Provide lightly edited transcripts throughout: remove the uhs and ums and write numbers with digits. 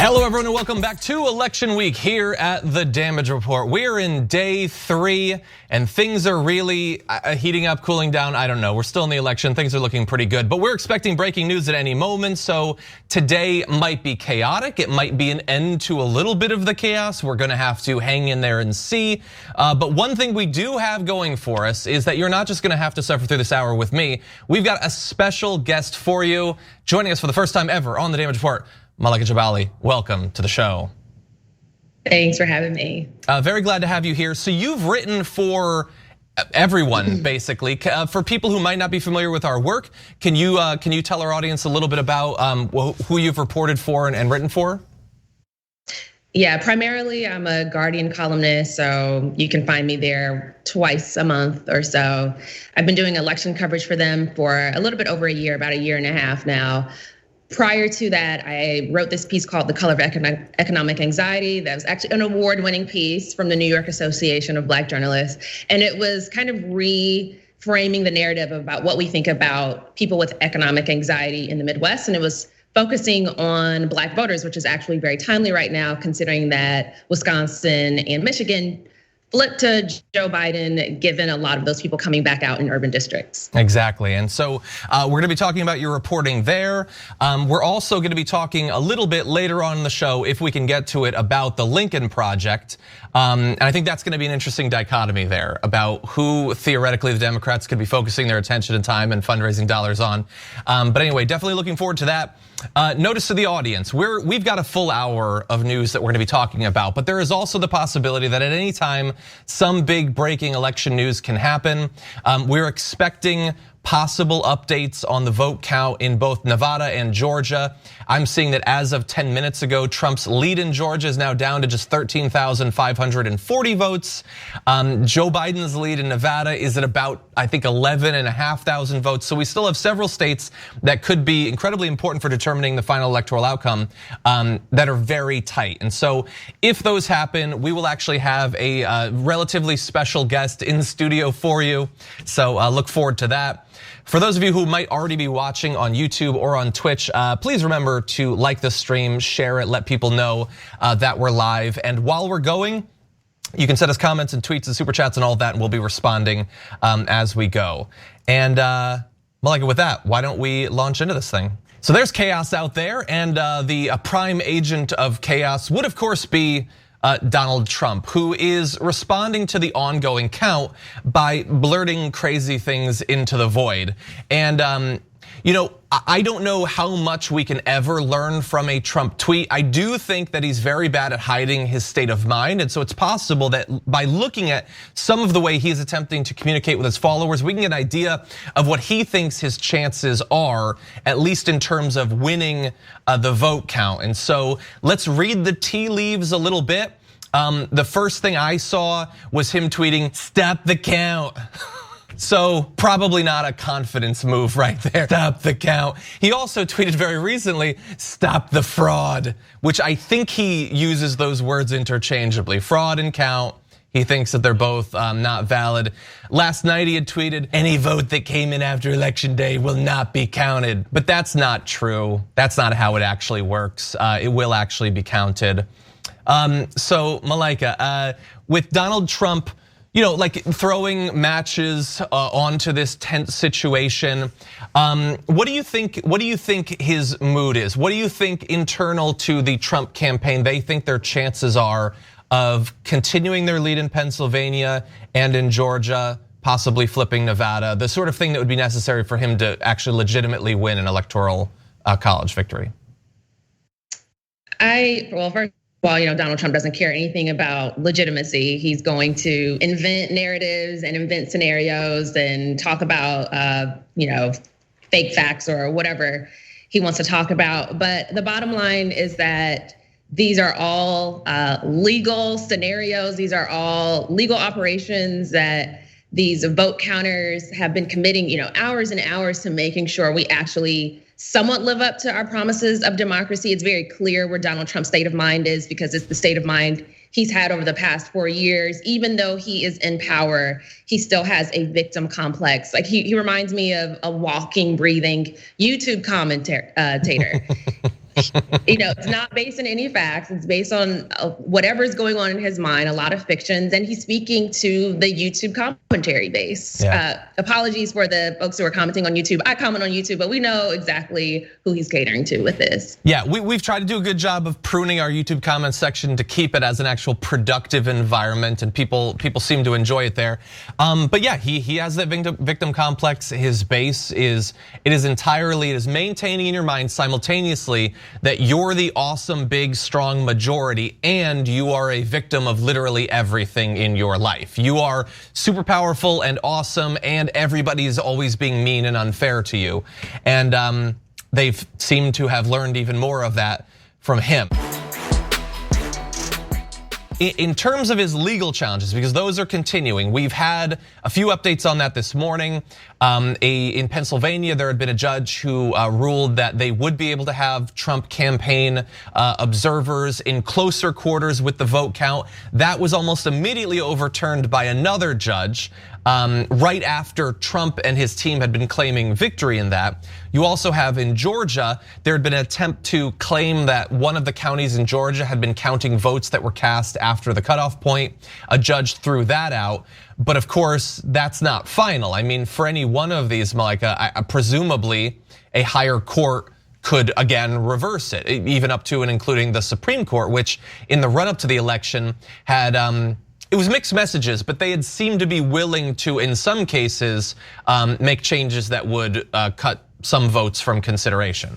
Hello everyone and welcome back to Election Week here at The Damage Report. We're in day 3 and things are really heating up, cooling down. I don't know, we're still in the election, things are looking pretty good, but we're expecting breaking news at any moment. So today might be chaotic, it might be an end to a little bit of the chaos. We're gonna have to hang in there and see. But one thing we do have going for us is that you're not just gonna have to suffer through this hour with me. We've got a special guest for you. Joining us for the first time ever on The Damage Report, Malaika Jabali, welcome to the show. Thanks for having me. Very glad to have you here. So you've written for everyone, basically. For people who might not be familiar with our work, can you tell our audience a little bit about who you've reported for and written for? Yeah, primarily I'm a Guardian columnist, so you can find me there twice a month or so. I've been doing election coverage for them for a little bit over a year, about a year and a half now. Prior to that, I wrote this piece called The Color of Economic Anxiety. That was actually an award-winning piece from the New York Association of Black Journalists. And it was kind of reframing the narrative about what we think about people with economic anxiety in the Midwest. And it was focusing on Black voters, which is actually very timely right now, considering that Wisconsin and Michigan flipped to Joe Biden, given a lot of those people coming back out in urban districts. Exactly, and so we're gonna be talking about your reporting there. We're also gonna be talking a little bit later on in the show, if we can get to it, about the Lincoln Project. And I think that's gonna be an interesting dichotomy there about who theoretically the Democrats could be focusing their attention and time and fundraising dollars on. But anyway, definitely looking forward to that. Notice to the audience, we've got a full hour of news that we're gonna be talking about, but there is also the possibility that at any time, some big breaking election news can happen. We're expecting possible updates on the vote count in both Nevada and Georgia. I'm seeing that as of 10 minutes ago, Trump's lead in Georgia is now down to just 13,540 votes. Joe Biden's lead in Nevada is at about, I think, 11,500 votes. So we still have several states that could be incredibly important for determining the final electoral outcome that are very tight. And so if those happen, we will actually have a relatively special guest in the studio for you. So look forward to that. For those of you who might already be watching on YouTube or on Twitch, please remember to like the stream, share it, let people know that we're live. And while we're going, you can send us comments and tweets and super chats and all of that, and we'll be responding as we go. And Malaika, with that, why don't we launch into this thing? So there's chaos out there, and the prime agent of chaos would of course be Donald Trump, who is responding to the ongoing count by blurting crazy things into the void. And I don't know how much we can ever learn from a Trump tweet. I do think that he's very bad at hiding his state of mind. And so it's possible that by looking at some of the way he's attempting to communicate with his followers, we can get an idea of what he thinks his chances are, at least in terms of winning the vote count. And so let's read the tea leaves a little bit. The first thing I saw was him tweeting, "Stop the count." So probably not a confidence move right there. Stop the count. He also tweeted very recently, "Stop the fraud," which I think he uses those words interchangeably. Fraud and count. He thinks that they're both not valid. Last night he had tweeted, "Any vote that came in after election day will not be counted." But that's not true. That's not how it actually works. It will actually be counted. So Malaika, with Donald Trump, like throwing matches onto this tense situation, what do you think his mood is? What do you think internal to the Trump campaign they think their chances are of continuing their lead in Pennsylvania and in Georgia, possibly flipping Nevada, the sort of thing that would be necessary for him to actually legitimately win an electoral college victory? Well, Donald Trump doesn't care anything about legitimacy. He's going to invent narratives and invent scenarios and talk about, fake facts or whatever he wants to talk about. But the bottom line is that these are all legal scenarios. These are all legal operations that these vote counters have been committing, hours and hours to making sure we actually somewhat live up to our promises of democracy. It's very clear where Donald Trump's state of mind is, because it's the state of mind he's had over the past 4 years. Even though he is in power, he still has a victim complex. Like he reminds me of a walking, breathing YouTube commentator. It's not based on any facts. It's based on whatever's going on in his mind, a lot of fictions. And he's speaking to the YouTube commentary base. Yeah. Apologies for the folks who are commenting on YouTube. I comment on YouTube, but we know exactly who he's catering to with this. Yeah, we've tried to do a good job of pruning our YouTube comment section to keep it as an actual productive environment, and people seem to enjoy it there. But yeah, he has that victim complex. His base is maintaining in your mind simultaneously that you're the awesome, big, strong majority, and you are a victim of literally everything in your life. You are super powerful and awesome, and everybody's always being mean and unfair to you. And they've seemed to have learned even more of that from him. In terms of his legal challenges, because those are continuing, we've had a few updates on that this morning. In Pennsylvania, there had been a judge who ruled that they would be able to have Trump campaign observers in closer quarters with the vote count. That was almost immediately overturned by another judge right after Trump and his team had been claiming victory in that. You also have in Georgia, there had been an attempt to claim that one of the counties in Georgia had been counting votes that were cast after the cutoff point. A judge threw that out. But of course, that's not final. I mean, for any one of these, Malaika, presumably a higher court could again reverse it, even up to and including the Supreme Court, which in the run up to the election had, it was mixed messages, but they had seemed to be willing to, in some cases, make changes that would cut some votes from consideration.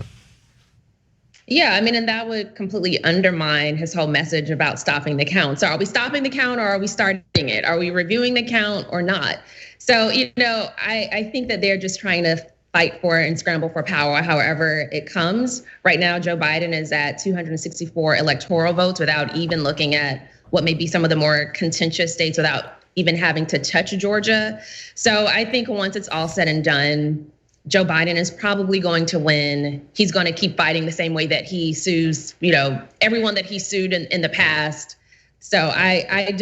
Yeah, I mean, and that would completely undermine his whole message about stopping the count. So are we stopping the count or are we starting it? Are we reviewing the count or not? So, I think that they're just trying to fight for and scramble for power however it comes. Right now, Joe Biden is at 264 electoral votes without even looking at what may be some of the more contentious states, without even having to touch Georgia. So I think once it's all said and done, Joe Biden is probably going to win. He's going to keep fighting the same way that he sues, everyone that he sued in the past. So I'm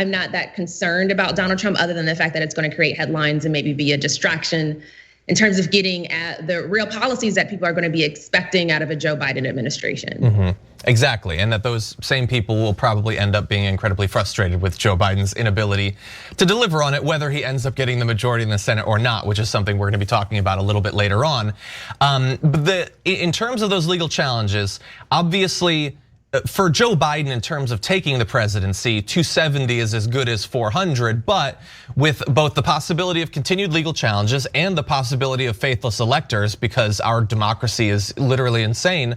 not that concerned about Donald Trump, other than the fact that it's going to create headlines and maybe be a distraction in terms of getting at the real policies that people are going to be expecting out of a Joe Biden administration. Mm-hmm. Exactly, and that those same people will probably end up being incredibly frustrated with Joe Biden's inability to deliver on it, whether he ends up getting the majority in the Senate or not, which is something we're gonna be talking about a little bit later on. But in terms of those legal challenges, obviously, for Joe Biden, in terms of taking the presidency, 270 is as good as 400, but with both the possibility of continued legal challenges and the possibility of faithless electors, because our democracy is literally insane,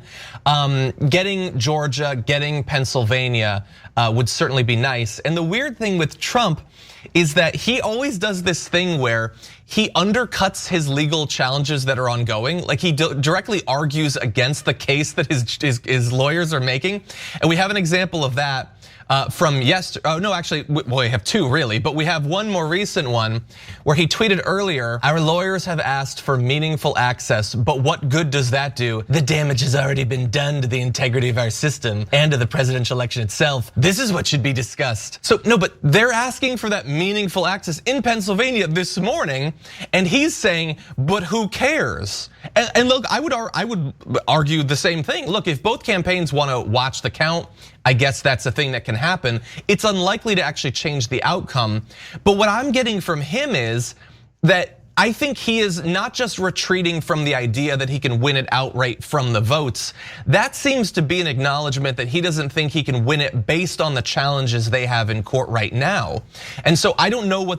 getting Georgia, getting Pennsylvania would certainly be nice. And the weird thing with Trump is that he always does this thing where he undercuts his legal challenges that are ongoing. Like he directly argues against the case that his lawyers are making. And we have an example of that from yesterday. Oh no, actually, we have two really, but we have one more recent one where he tweeted earlier, "Our lawyers have asked for meaningful access, but what good does that do? The damage has already been done to the integrity of our system and to the presidential election itself. This is what should be discussed." So no, but they're asking for that meaningful access in Pennsylvania this morning, and he's saying, but who cares? And look, I would argue the same thing. Look, if both campaigns want to watch the count, I guess that's a thing that can happen. It's unlikely to actually change the outcome. But what I'm getting from him is that I think he is not just retreating from the idea that he can win it outright from the votes. That seems to be an acknowledgement that he doesn't think he can win it based on the challenges they have in court right now. And so I don't know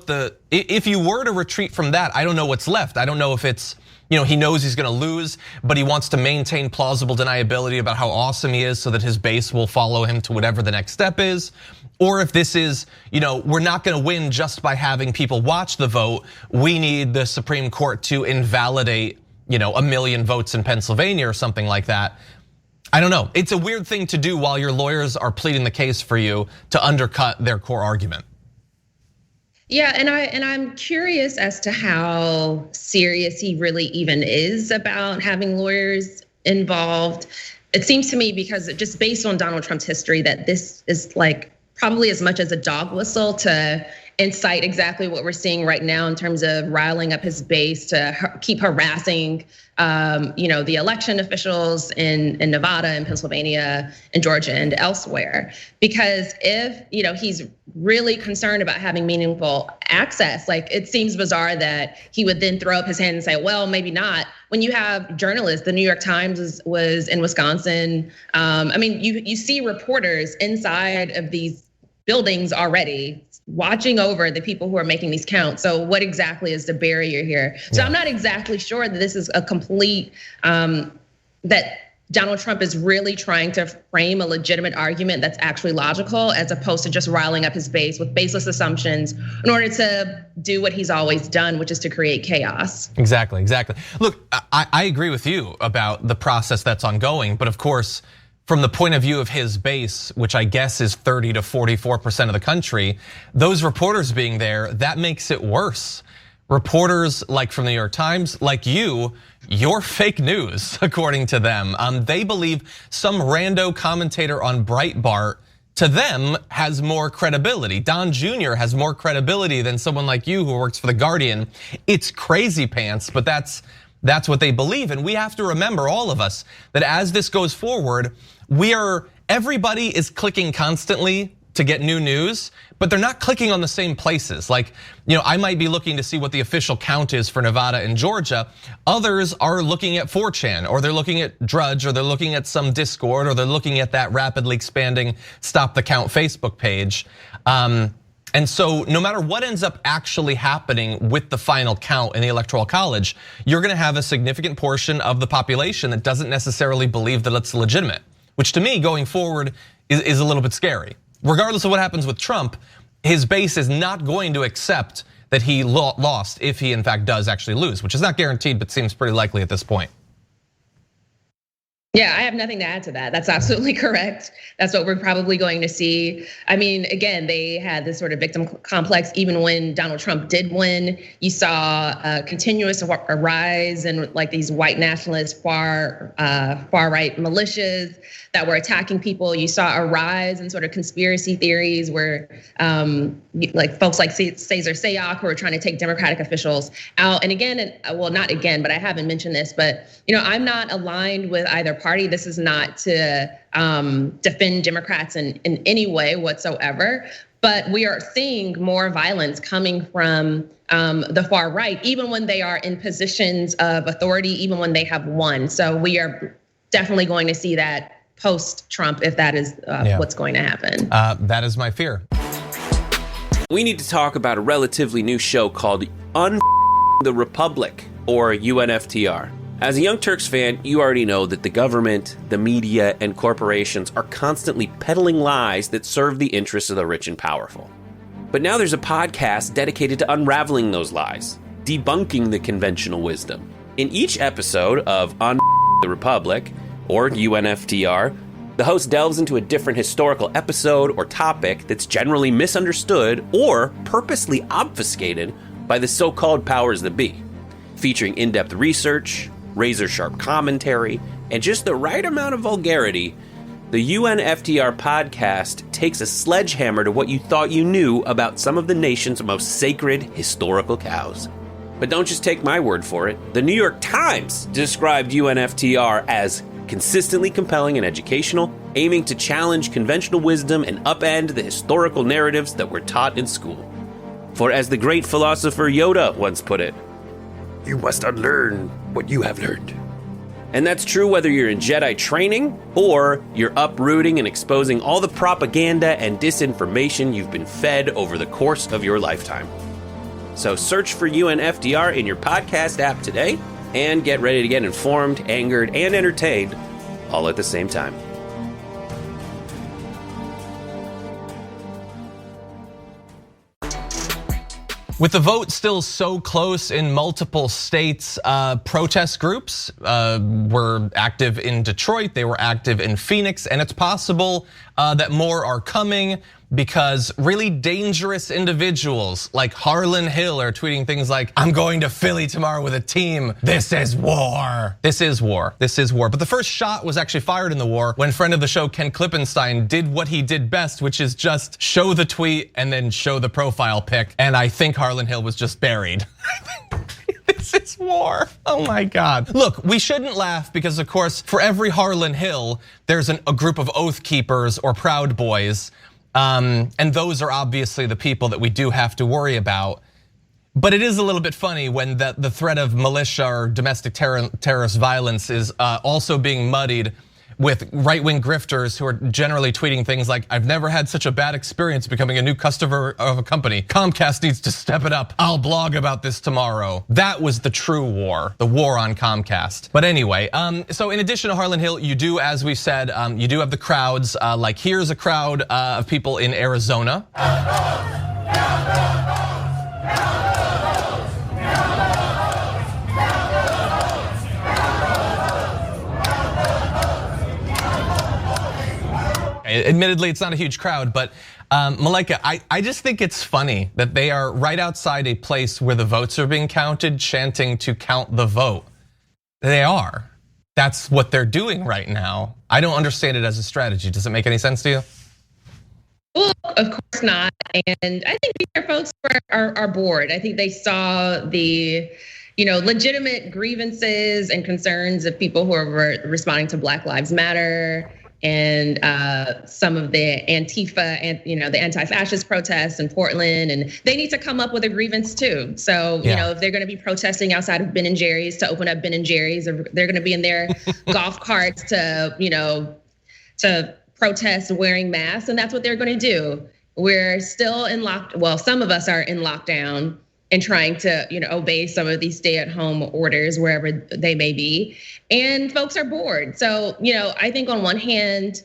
if you were to retreat from that, I don't know what's left. I don't know if it's, he knows he's gonna lose, but he wants to maintain plausible deniability about how awesome he is so that his base will follow him to whatever the next step is. Or if this is, we're not gonna win just by having people watch the vote. We need the Supreme Court to invalidate, 1 million votes in Pennsylvania or something like that. I don't know. It's a weird thing to do while your lawyers are pleading the case for you to undercut their core argument. Yeah, and I'm curious as to how serious he really even is about having lawyers involved. It seems to me, because just based on Donald Trump's history, that this is like probably as much as a dog whistle to incite exactly what we're seeing right now in terms of riling up his base to keep harassing the election officials in Nevada and Pennsylvania and Georgia and elsewhere. Because if he's really concerned about having meaningful access, like it seems bizarre that he would then throw up his hand and say, well, maybe not. When you have journalists, the New York Times was in Wisconsin. You see reporters inside of these buildings already watching over the people who are making these counts. So what exactly is the barrier here? So I'm not exactly sure that this is a complete, that Donald Trump is really trying to frame a legitimate argument that's actually logical, as opposed to just riling up his base with baseless assumptions in order to do what he's always done, which is to create chaos. Exactly. Look, I agree with you about the process that's ongoing, but of course, from the point of view of his base, which I guess is 30 to 44% of the country, those reporters being there, that makes it worse. Reporters like from the New York Times, like you're fake news, according to them. They believe some rando commentator on Breitbart, to them, has more credibility. Don Jr. has more credibility than someone like you who works for The Guardian. It's crazy pants, but that's what they believe. And we have to remember, all of us, that as this goes forward, everybody is clicking constantly to get new news, but they're not clicking on the same places. Like, I might be looking to see what the official count is for Nevada and Georgia. Others are looking at 4chan, or they're looking at Drudge, or they're looking at some Discord, or they're looking at that rapidly expanding Stop the Count Facebook page. And so no matter what ends up actually happening with the final count in the Electoral College, you're gonna have a significant portion of the population that doesn't necessarily believe that it's legitimate, which to me, going forward, is a little bit scary. Regardless of what happens with Trump, his base is not going to accept that he lost if he in fact does actually lose, which is not guaranteed, but seems pretty likely at this point. Yeah, I have nothing to add to that. That's absolutely correct. That's what we're probably going to see. I mean, again, they had this sort of victim complex even when Donald Trump did win. You saw a continuous rise in like these white nationalist far right militias that were attacking people. You saw a rise in sort of conspiracy theories where like folks like Cesar Sayoc who are trying to take Democratic officials out. And again, well, not again, but I haven't mentioned this, but I'm not aligned with either party. This is not to defend Democrats in any way whatsoever. But we are seeing more violence coming from the far right, even when they are in positions of authority, even when they have won. So we are definitely going to see that post-Trump, if that is what's going to happen. That is my fear. We need to talk about a relatively new show called the Republic, or UNFTR. As a Young Turks fan, you already know that the government, the media, and corporations are constantly peddling lies that serve the interests of the rich and powerful. But now there's a podcast dedicated to unraveling those lies, debunking the conventional wisdom. In each episode of the Republic, or UNFTR, the host delves into a different historical episode or topic that's generally misunderstood or purposely obfuscated by the so-called powers that be, featuring in-depth research, razor-sharp commentary, and just the right amount of vulgarity. The UNFTR podcast takes a sledgehammer to what you thought you knew about some of the nation's most sacred historical cows. But don't just take my word for it. The New York Times described UNFTR as consistently compelling and educational, aiming to challenge conventional wisdom and upend the historical narratives that were taught in school. For as the great philosopher Yoda once put it, you must unlearn what you have learned. And that's true whether you're in Jedi training or you're uprooting and exposing all the propaganda and disinformation you've been fed over the course of your lifetime. So search for UNFTR in your podcast app today and get ready to get informed, angered, and entertained all at the same time. With the vote still so close in multiple states, protest groups were active in Detroit, they were active in Phoenix, and it's possible that more are coming. because really dangerous individuals like Harlan Hill are tweeting things like, I'm going to Philly tomorrow with a team. This is war. This is war. This is war. But the first shot was actually fired in the war when friend of the show, Ken Klippenstein, did what he did best, which is just show the tweet and then show the profile pic. And I think Harlan Hill was just buried. This is war. Oh my God. Look, we shouldn't laugh because of course, for every Harlan Hill, there's a group of Oath Keepers or Proud Boys. And those are obviously the people that we do have to worry about. But it is a little bit funny when the threat of militia or domestic terrorist violence is also being muddied with right-wing grifters who are generally tweeting things like, I've never had such a bad experience becoming a new customer of a company. Comcast needs to step it up. I'll blog about this tomorrow. That was the true war, the war on Comcast. But anyway, so in addition to Harlan Hill, you do, as we said, you do have the crowds. Like here's a crowd of people in Arizona. Admittedly, it's not a huge crowd, but Malaika, I just think it's funny that they are right outside a place where the votes are being counted, chanting to count the vote. They are. That's what they're doing right now. I don't understand it as a strategy. Does it make any sense to you? Well, of course not. And I think these folks are bored. I think they saw the legitimate grievances and concerns of people who are responding to Black Lives Matter and some of the Antifa and the anti-fascist protests in Portland, and they need to come up with a grievance too. So if they're going to be protesting outside of Ben & Jerry's to open up Ben & Jerry's, or they're going to be in their golf carts to protest wearing masks, and that's what they're going to do. We're still in some of us are in lockdown and trying to obey some of these stay-at-home orders wherever they may be. And folks are bored. So, I think on one hand,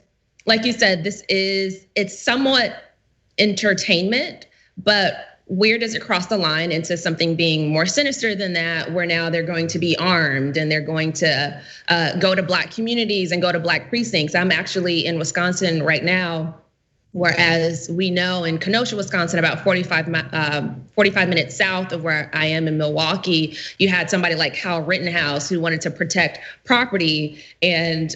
like you said, it's somewhat entertainment, but where does it cross the line into something being more sinister than that, where now they're going to be armed and they're going to go to Black communities and go to Black precincts? I'm actually in Wisconsin right now, whereas we know in Kenosha, Wisconsin, about 45 minutes south of where I am in Milwaukee, you had somebody like Hal Rittenhouse who wanted to protect property, and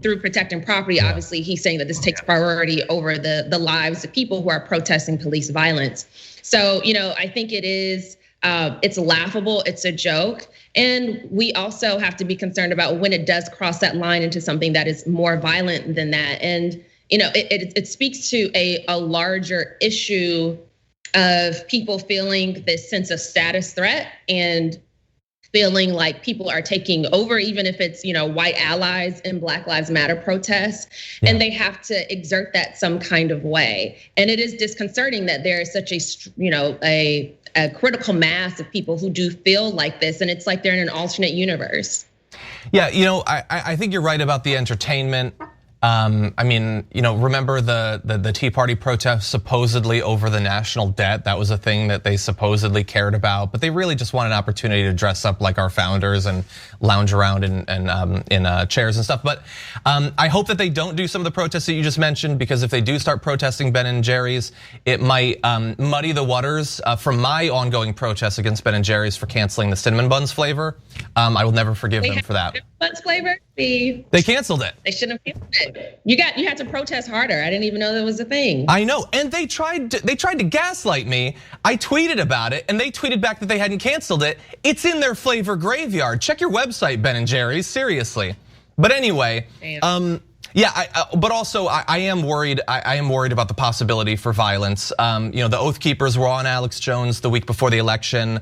through protecting property, obviously he's saying that this takes priority over the lives of people who are protesting police violence. So, I think it's laughable, it's a joke. And we also have to be concerned about when it does cross that line into something that is more violent than that. And it speaks to a larger issue of people feeling this sense of status threat and feeling like people are taking over, even if it's white allies in Black Lives Matter protests, and they have to exert that some kind of way. And it is disconcerting that there is such a critical mass of people who do feel like this, and it's like they're in an alternate universe. Yeah, I think you're right about the entertainment. Remember the Tea Party protests supposedly over the national debt? That was a thing that they supposedly cared about, but they really just want an opportunity to dress up like our founders and lounge around in chairs and stuff. But I hope that they don't do some of the protests that you just mentioned, because if they do start protesting Ben & Jerry's, it might muddy the waters from my ongoing protests against Ben & Jerry's for canceling the cinnamon buns flavor. I will never forgive them for that. Buns flavor? They canceled it. They shouldn't have canceled it. You had to protest harder. I didn't even know that was a thing. I know, and they tried to gaslight me. I tweeted about it, and they tweeted back that they hadn't canceled it. It's in their flavor graveyard. Check your website, Ben & Jerry's, seriously. But anyway, but also I am worried. I am worried about the possibility for violence. The Oath Keepers were on Alex Jones the week before the election,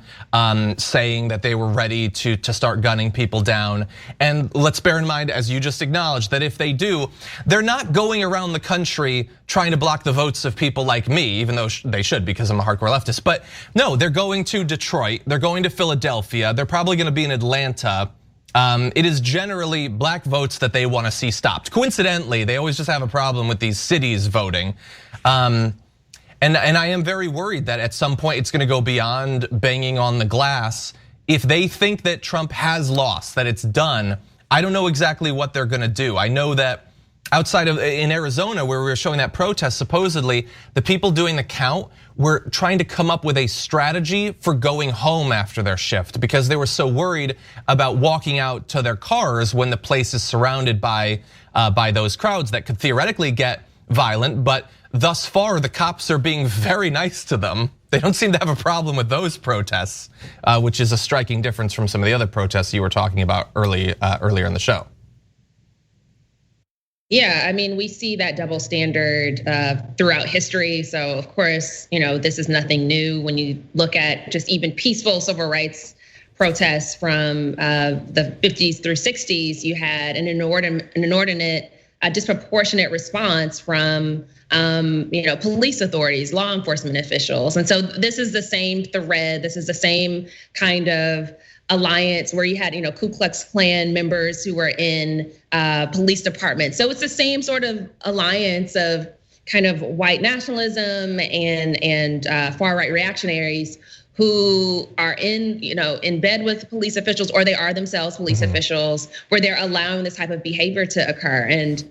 saying that they were ready to start gunning people down. And let's bear in mind, as you just acknowledged, that if they do, they're not going around the country trying to block the votes of people like me, even though they should, because I'm a hardcore leftist. But no, they're going to Detroit. They're going to Philadelphia. They're probably going to be in Atlanta. It is generally Black votes that they want to see stopped. Coincidentally, they always just have a problem with these cities voting. And I am very worried that at some point it's going to go beyond banging on the glass. If they think that Trump has lost, that it's done, I don't know exactly what they're going to do. I know that outside of in Arizona, where we were showing that protest, supposedly the people doing the count were trying to come up with a strategy for going home after their shift because they were so worried about walking out to their cars when the place is surrounded by those crowds that could theoretically get violent. But thus far, the cops are being very nice to them. They don't seem to have a problem with those protests, which is a striking difference from some of the other protests you were talking about earlier in the show. Yeah, I mean, we see that double standard throughout history. So of course, this is nothing new. When you look at just even peaceful civil rights protests from the 50s through 60s, you had an inordinate, disproportionate response from police authorities, law enforcement officials. And so this is the same thread. This is the same kind of alliance where you had, Ku Klux Klan members who were in police departments. So it's the same sort of alliance of kind of white nationalism and far right reactionaries who are in bed with police officials, or they are themselves police officials, where they're allowing this type of behavior to occur. And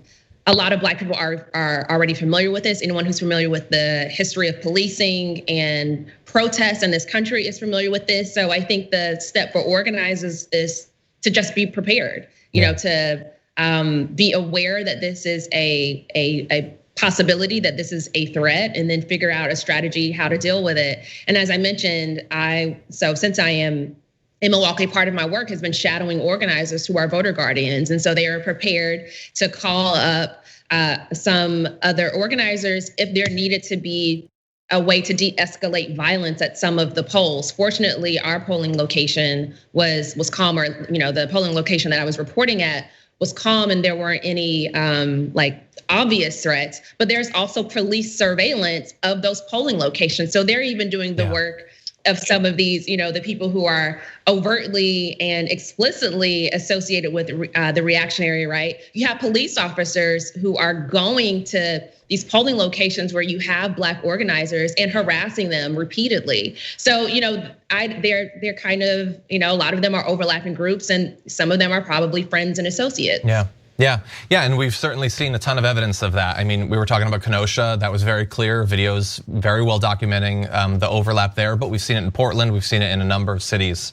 a lot of Black people are already familiar with this. Anyone who's familiar with the history of policing and protests in this country is familiar with this. So I think the step for organizers is to just be prepared, to be aware that this is a possibility, that this is a threat, and then figure out a strategy how to deal with it. And as I mentioned, since I am in Milwaukee, part of my work has been shadowing organizers who are voter guardians. And so they are prepared to call up some other organizers if there needed to be a way to de-escalate violence at some of the polls. Fortunately, our polling location was calmer. The polling location that I was reporting at was calm, and there weren't any obvious threats. But there's also police surveillance of those polling locations. So they're even doing the work of some of these, the people who are overtly and explicitly associated with the reactionary right. You have police officers who are going to these polling locations where you have Black organizers and harassing them repeatedly. So, they're kind of, a lot of them are overlapping groups, and some of them are probably friends and associates. Yeah, and we've certainly seen a ton of evidence of that. I mean, we were talking about Kenosha, that was very clear, videos very well documenting the overlap there, but we've seen it in Portland, we've seen it in a number of cities.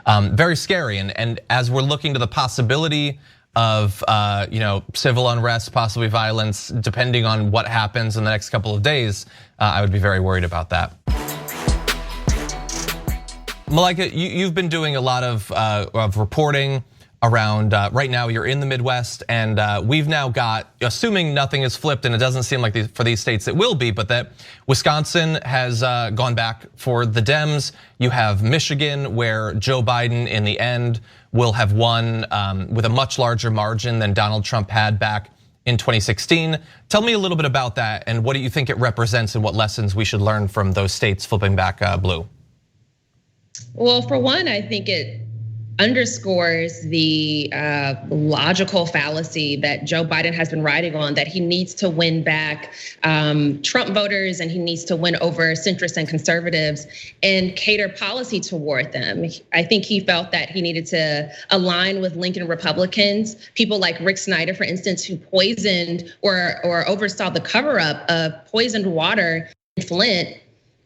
Very scary, and as we're looking to the possibility of civil unrest, possibly violence, depending on what happens in the next couple of days, I would be very worried about that. Malaika, you've been doing a lot of reporting around, right now you're in the Midwest, and we've now got, assuming nothing is flipped, and it doesn't seem like for these states it will be, but that Wisconsin has gone back for the Dems. You have Michigan, where Joe Biden in the end will have won with a much larger margin than Donald Trump had back in 2016. Tell me a little bit about that, and what do you think it represents, and what lessons we should learn from those states flipping back blue? Well, for one, I think it underscores the logical fallacy that Joe Biden has been riding on, that he needs to win back Trump voters, and he needs to win over centrists and conservatives and cater policy toward them. I think he felt that he needed to align with Lincoln Republicans, people like Rick Snyder, for instance, who poisoned or oversaw the cover up of poisoned water in Flint.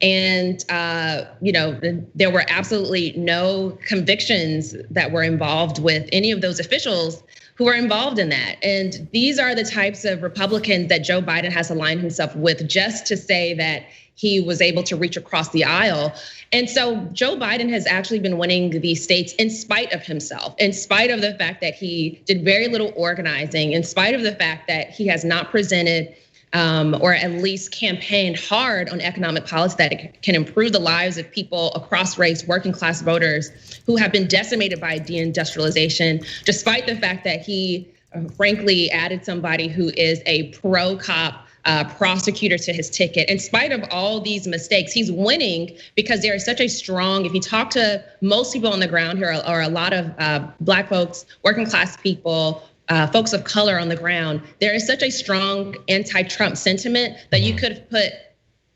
And there were absolutely no convictions that were involved with any of those officials who were involved in that. And these are the types of Republicans that Joe Biden has aligned himself with, just to say that he was able to reach across the aisle. And so Joe Biden has actually been winning these states in spite of himself, in spite of the fact that he did very little organizing, in spite of the fact that he has not presented or at least campaigned hard on economic policy that can improve the lives of people across race, working class voters who have been decimated by deindustrialization, despite the fact that he frankly added somebody who is a pro-cop prosecutor to his ticket. In spite of all these mistakes, he's winning because there is such a strong, if you talk to most people on the ground here, or a lot of Black folks, working class people, folks of color on the ground, there is such a strong anti-Trump sentiment that you could have put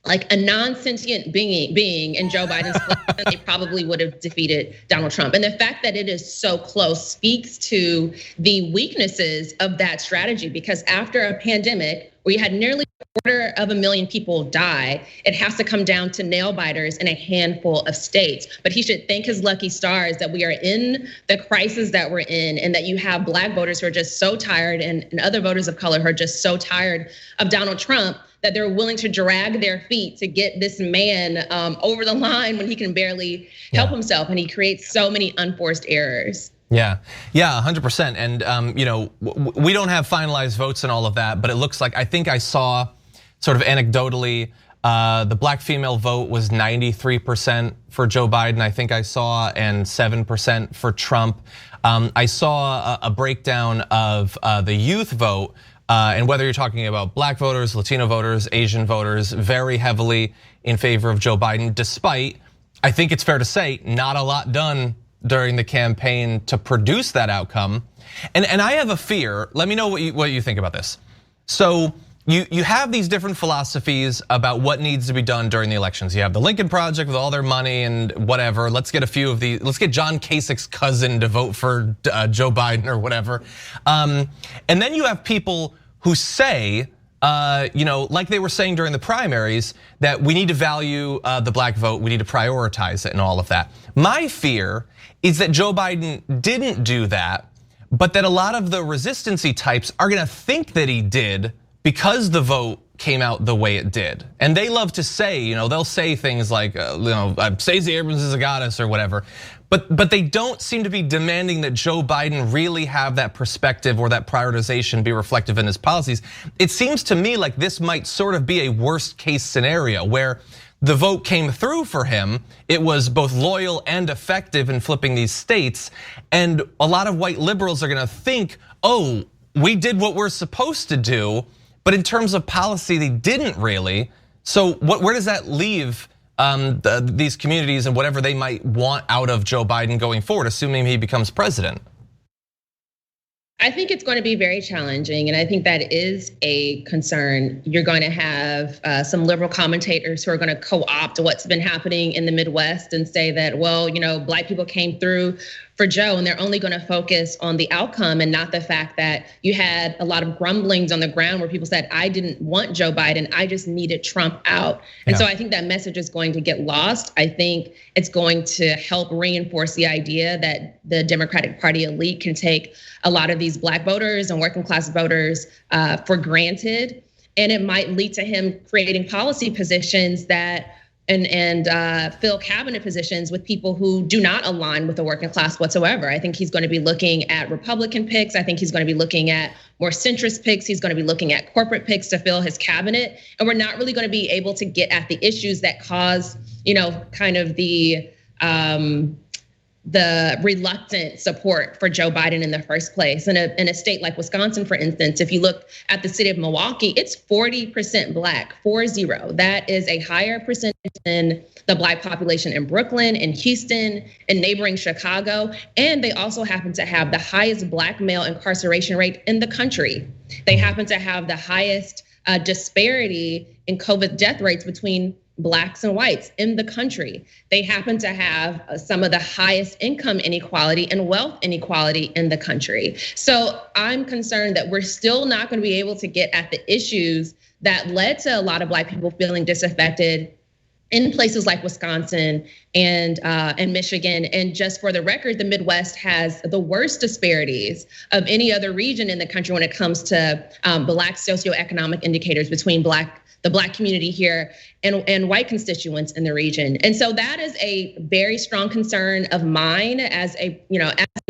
like a non-sentient being in Joe Biden's place, they probably would have defeated Donald Trump. And the fact that it is so close speaks to the weaknesses of that strategy, because after a pandemic where you had nearly 250,000 people die, it has to come down to nail biters in a handful of states. But he should thank his lucky stars that we are in the crisis that we're in, and that you have Black voters who are just so tired, and other voters of color who are just so tired of Donald Trump, that they're willing to drag their feet to get this man over the line when he can barely help himself, and he creates so many unforced errors. Yeah, 100%. And we don't have finalized votes and all of that, but it looks like, I think I saw sort of anecdotally, the Black female vote was 93% for Joe Biden, I think I saw, and 7% for Trump. I saw a breakdown of the youth vote, and whether you're talking about Black voters, Latino voters, Asian voters, very heavily in favor of Joe Biden, despite, I think it's fair to say, not a lot done during the campaign to produce that outcome. And I have a fear, let me know what you think about this. So you have these different philosophies about what needs to be done during the elections. You have the Lincoln Project with all their money and whatever. Let's get a few of these, let's get John Kasich's cousin to vote for Joe Biden or whatever. And then you have people who say, like they were saying during the primaries, that we need to value the Black vote, we need to prioritize it and all of that. My fear is that Joe Biden didn't do that, but that a lot of the resistancy types are gonna think that he did because the vote came out the way it did. And they love to say, they'll say things like, Stacey Abrams is a goddess or whatever. But they don't seem to be demanding that Joe Biden really have that perspective or that prioritization be reflective in his policies. It seems to me like this might sort of be a worst case scenario where the vote came through for him. It was both loyal and effective in flipping these states. And a lot of white liberals are gonna think, oh, we did what we're supposed to do, but in terms of policy, they didn't really. So where does that leave these communities and whatever they might want out of Joe Biden going forward, assuming he becomes president? I think it's going to be very challenging, and I think that is a concern. You're going to have some liberal commentators who are going to co-opt what's been happening in the Midwest and say that, well, Black people came through for Joe, and they're only going to focus on the outcome and not the fact that you had a lot of grumblings on the ground where people said, I didn't want Joe Biden, I just needed Trump out. And so I think that message is going to get lost. I think it's going to help reinforce the idea that the Democratic Party elite can take a lot of these Black voters and working class voters for granted. And it might lead to him creating policy positions that and fill cabinet positions with people who do not align with the working class whatsoever. I think he's going to be looking at Republican picks. I think he's going to be looking at more centrist picks. He's going to be looking at corporate picks to fill his cabinet. And we're not really going to be able to get at the issues that cause, kind of the reluctant support for Joe Biden in the first place. In a state like Wisconsin, for instance, if you look at the city of Milwaukee, it's 40% Black, 40. That is a higher percentage than the Black population in Brooklyn, in Houston, in neighboring Chicago. And they also happen to have the highest Black male incarceration rate in the country. They happen to have the highest disparity in COVID death rates between Blacks and whites in the country. They happen to have some of the highest income inequality and wealth inequality in the country. So I'm concerned that we're still not going to be able to get at the issues that led to a lot of Black people feeling disaffected in places like Wisconsin and Michigan. And just for the record, the Midwest has the worst disparities of any other region in the country when it comes to Black socioeconomic indicators between the Black community here and white constituents in the region. And so that is a very strong concern of mine as a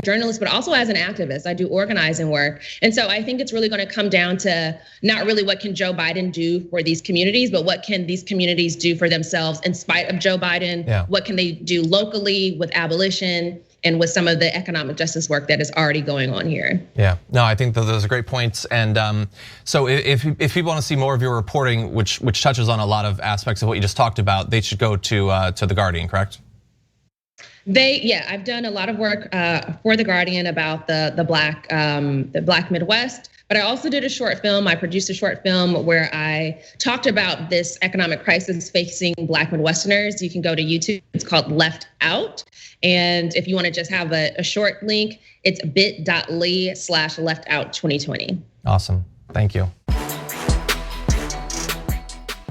journalist, but also as an activist. I do organizing work. And so I think it's really going to come down to not really what can Joe Biden do for these communities, but what can these communities do for themselves in spite of Joe Biden? Yeah. What can they do locally with abolition and with some of the economic justice work that is already going on here? Yeah, no, I think those are great points. And so if people want to see more of your reporting, which touches on a lot of aspects of what you just talked about, they should go to The Guardian, correct? I've done a lot of work for The Guardian about the Black Midwest. But I also did a short film. I produced a short film where I talked about this economic crisis facing Black Midwesterners. You can go to YouTube. It's called Left Out. And if you want to just have a short link, it's bit.ly/leftout2020. Awesome. Thank you.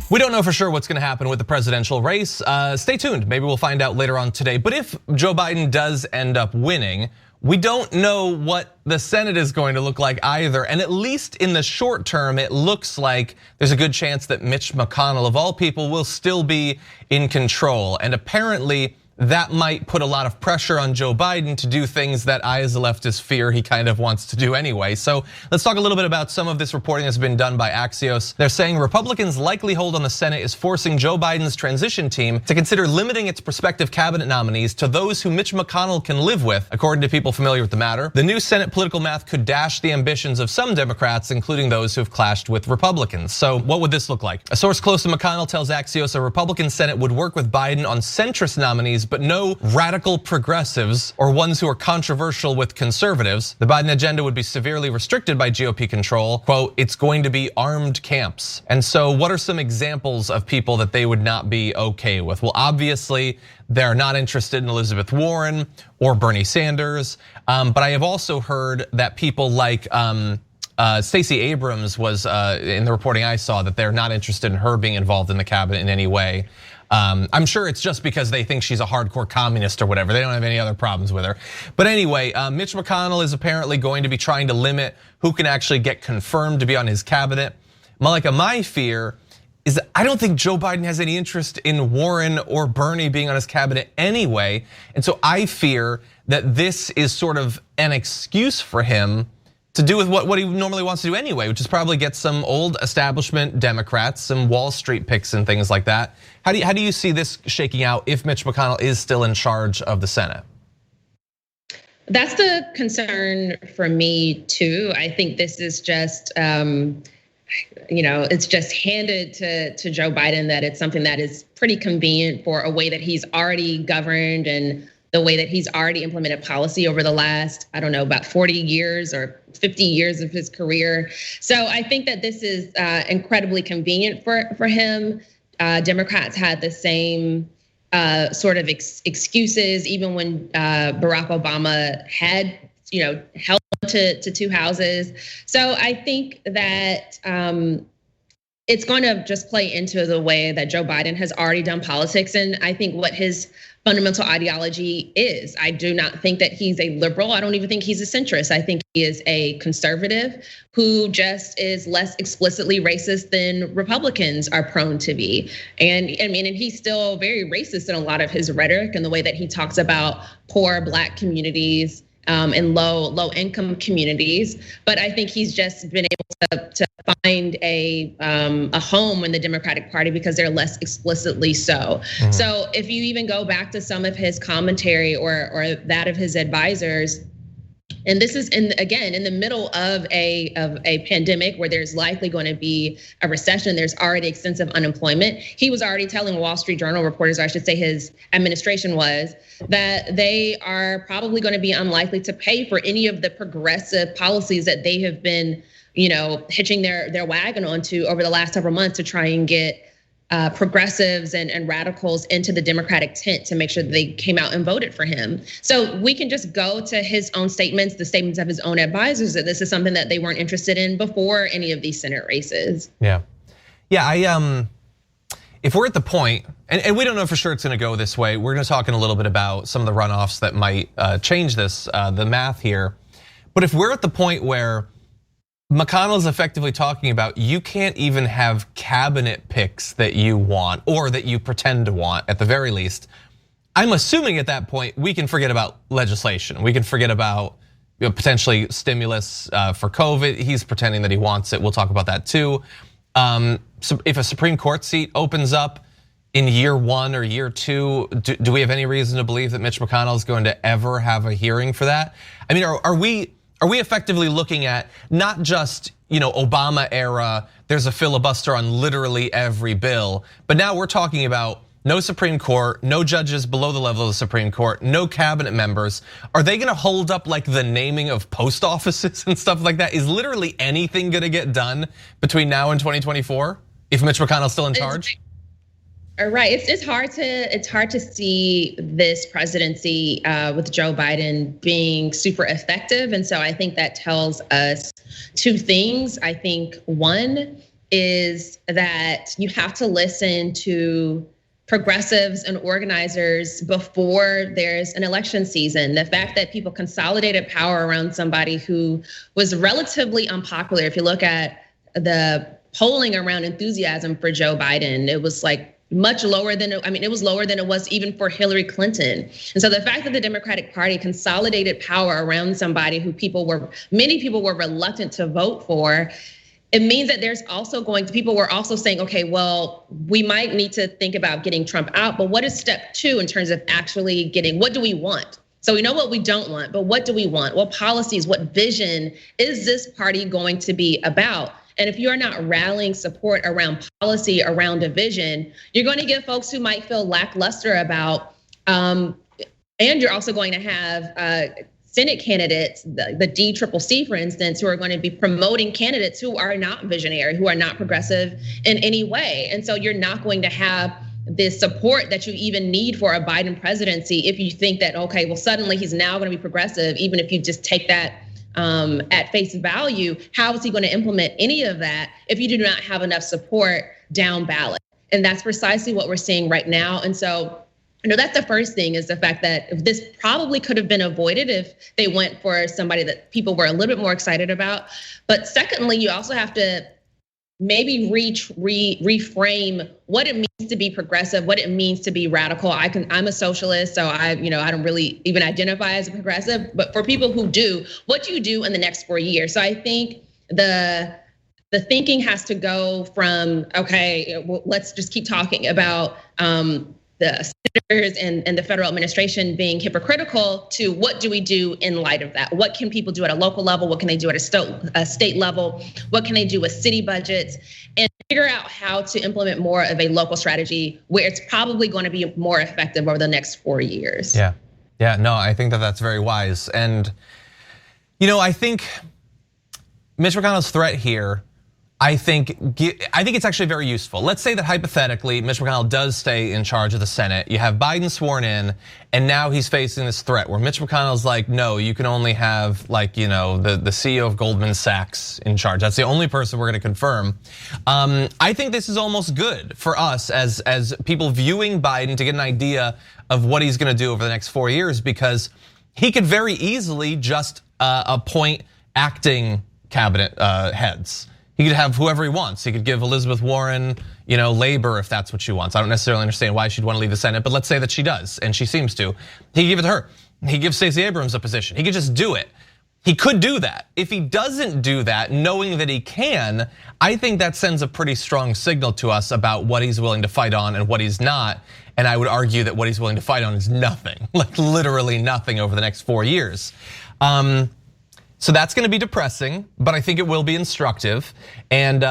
We don't know for sure what's going to happen with the presidential race. Stay tuned. Maybe we'll find out later on today. But if Joe Biden does end up winning, we don't know what the Senate is going to look like either. And at least in the short term, it looks like there's a good chance that Mitch McConnell, of all people, will still be in control. And apparently, that might put a lot of pressure on Joe Biden to do things that I as a leftist fear he kind of wants to do anyway. So let's talk a little bit about some of this reporting that's been done by Axios. They're saying Republicans' likely hold on the Senate is forcing Joe Biden's transition team to consider limiting its prospective cabinet nominees to those who Mitch McConnell can live with, according to people familiar with the matter. The new Senate political math could dash the ambitions of some Democrats, including those who have clashed with Republicans. So what would this look like? A source close to McConnell tells Axios a Republican Senate would work with Biden on centrist nominees, but no radical progressives or ones who are controversial with conservatives. The Biden agenda would be severely restricted by GOP control. Quote, it's going to be armed camps. And so what are some examples of people that they would not be okay with? Well, obviously, they're not interested in Elizabeth Warren or Bernie Sanders. But I have also heard that people like Stacey Abrams was in the reporting I saw that they're not interested in her being involved in the cabinet in any way. I'm sure it's just because they think she's a hardcore communist or whatever. They don't have any other problems with her. But anyway, Mitch McConnell is apparently going to be trying to limit who can actually get confirmed to be on his cabinet. Malaika, my fear is that I don't think Joe Biden has any interest in Warren or Bernie being on his cabinet anyway. And so I fear that this is sort of an excuse for him to do with what he normally wants to do anyway, which is probably get some old establishment Democrats, some Wall Street picks and things like that. How do you see this shaking out if Mitch McConnell is still in charge of the Senate? That's the concern for me too. I think this is just, it's just handed to Joe Biden that it's something that is pretty convenient for a way that he's already governed and the way that he's already implemented policy over the last, about 40 years or 50 years of his career. So I think that this is incredibly convenient for him. Democrats had the same sort of excuses, even when Barack Obama had, held to 2 houses. So I think that it's going to just play into the way that Joe Biden has already done politics, and I think what his fundamental ideology is. I do not think that he's a liberal. I don't even think he's a centrist. I think he is a conservative who just is less explicitly racist than Republicans are prone to be. And he's still very racist in a lot of his rhetoric and the way that he talks about poor Black communities and low income communities. But I think he's just been able to find a home in the Democratic Party because they're less explicitly so. Mm-hmm. So if you even go back to some of his commentary or that of his advisors, and this is in the middle of a pandemic where there's likely going to be a recession, there's already extensive unemployment. He was already telling Wall Street Journal reporters, or I should say his administration was, that they are probably going to be unlikely to pay for any of the progressive policies that they have been, hitching their wagon onto over the last several months to try and get progressives and radicals into the Democratic tent to make sure that they came out and voted for him. So we can just go to his own statements, the statements of his own advisors, that this is something that they weren't interested in before any of these Senate races. Yeah, if we're at the point, and we don't know for sure it's gonna go this way, we're gonna talk in a little bit about some of the runoffs that might change this, the math here. But if we're at the point where McConnell is effectively talking about you can't even have cabinet picks that you want or that you pretend to want at the very least. I'm assuming at that point we can forget about legislation. We can forget about potentially stimulus for COVID. He's pretending that he wants it. We'll talk about that too. So if a Supreme Court seat opens up in year 1 or year 2, do we have any reason to believe that Mitch McConnell is going to ever have a hearing for that? I mean, are we effectively looking at not just, Obama era, there's a filibuster on literally every bill, but now we're talking about no Supreme Court, no judges below the level of the Supreme Court, no cabinet members. Are they gonna hold up like the naming of post offices and stuff like that? Is literally anything gonna get done between now and 2024 if Mitch McConnell's still in charge? Right, it's hard to see this presidency with Joe Biden being super effective, and so I think that tells us two things. I think one is that you have to listen to progressives and organizers before there's an election season. The fact that people consolidated power around somebody who was relatively unpopular. If you look at the polling around enthusiasm for Joe Biden, it was like much lower than, it was lower than it was even for Hillary Clinton. And so the fact that the Democratic Party consolidated power around somebody who many people were reluctant to vote for, it means that there's also people were also saying, okay, well, we might need to think about getting Trump out, but what is step two in terms of actually what do we want? So we know what we don't want, but what do we want? What policies, what vision is this party going to be about? And if you are not rallying support around policy, around a vision, you're going to get folks who might feel lackluster about, and you're also going to have Senate candidates, the DCCC, for instance, who are going to be promoting candidates who are not visionary, who are not progressive in any way. And so you're not going to have this support that you even need for a Biden presidency if you think that, okay, well, suddenly he's now going to be progressive, even if you just take that at face value. How is he going to implement any of that if you do not have enough support down ballot? And that's precisely what we're seeing right now. And so, that's the first thing, is the fact that this probably could have been avoided if they went for somebody that people were a little bit more excited about. But secondly, you also have to maybe reframe what it means to be progressive, what it means to be radical. I'm a socialist, so I don't really even identify as a progressive. But for people who do, what do you do in the next 4 years? So I think the thinking has to go from, okay, well, let's just keep talking about the senators and the federal administration being hypocritical, to what do we do in light of that? What can people do at a local level? What can they do at a state level? What can they do with city budgets? And figure out how to implement more of a local strategy where it's probably going to be more effective over the next 4 years. Yeah, no, I think that's very wise. And I think Mitch McConnell's threat here, I think it's actually very useful. Let's say that hypothetically, Mitch McConnell does stay in charge of the Senate. You have Biden sworn in, and now he's facing this threat where Mitch McConnell's like, no, you can only have the CEO of Goldman Sachs in charge. That's the only person we're gonna confirm. I think this is almost good for us as people viewing Biden to get an idea of what he's gonna do over the next 4 years, because he could very easily just appoint acting cabinet heads. He could have whoever he wants. He could give Elizabeth Warren, labor if that's what she wants. I don't necessarily understand why she'd want to leave the Senate, but let's say that she does, and she seems to. He could give it to her. He gives Stacey Abrams a position. He could just do it. He could do that. If he doesn't do that, knowing that he can, I think that sends a pretty strong signal to us about what he's willing to fight on and what he's not. And I would argue that what he's willing to fight on is nothing, like literally nothing over the next 4 years. So that's gonna be depressing, but I think it will be instructive. And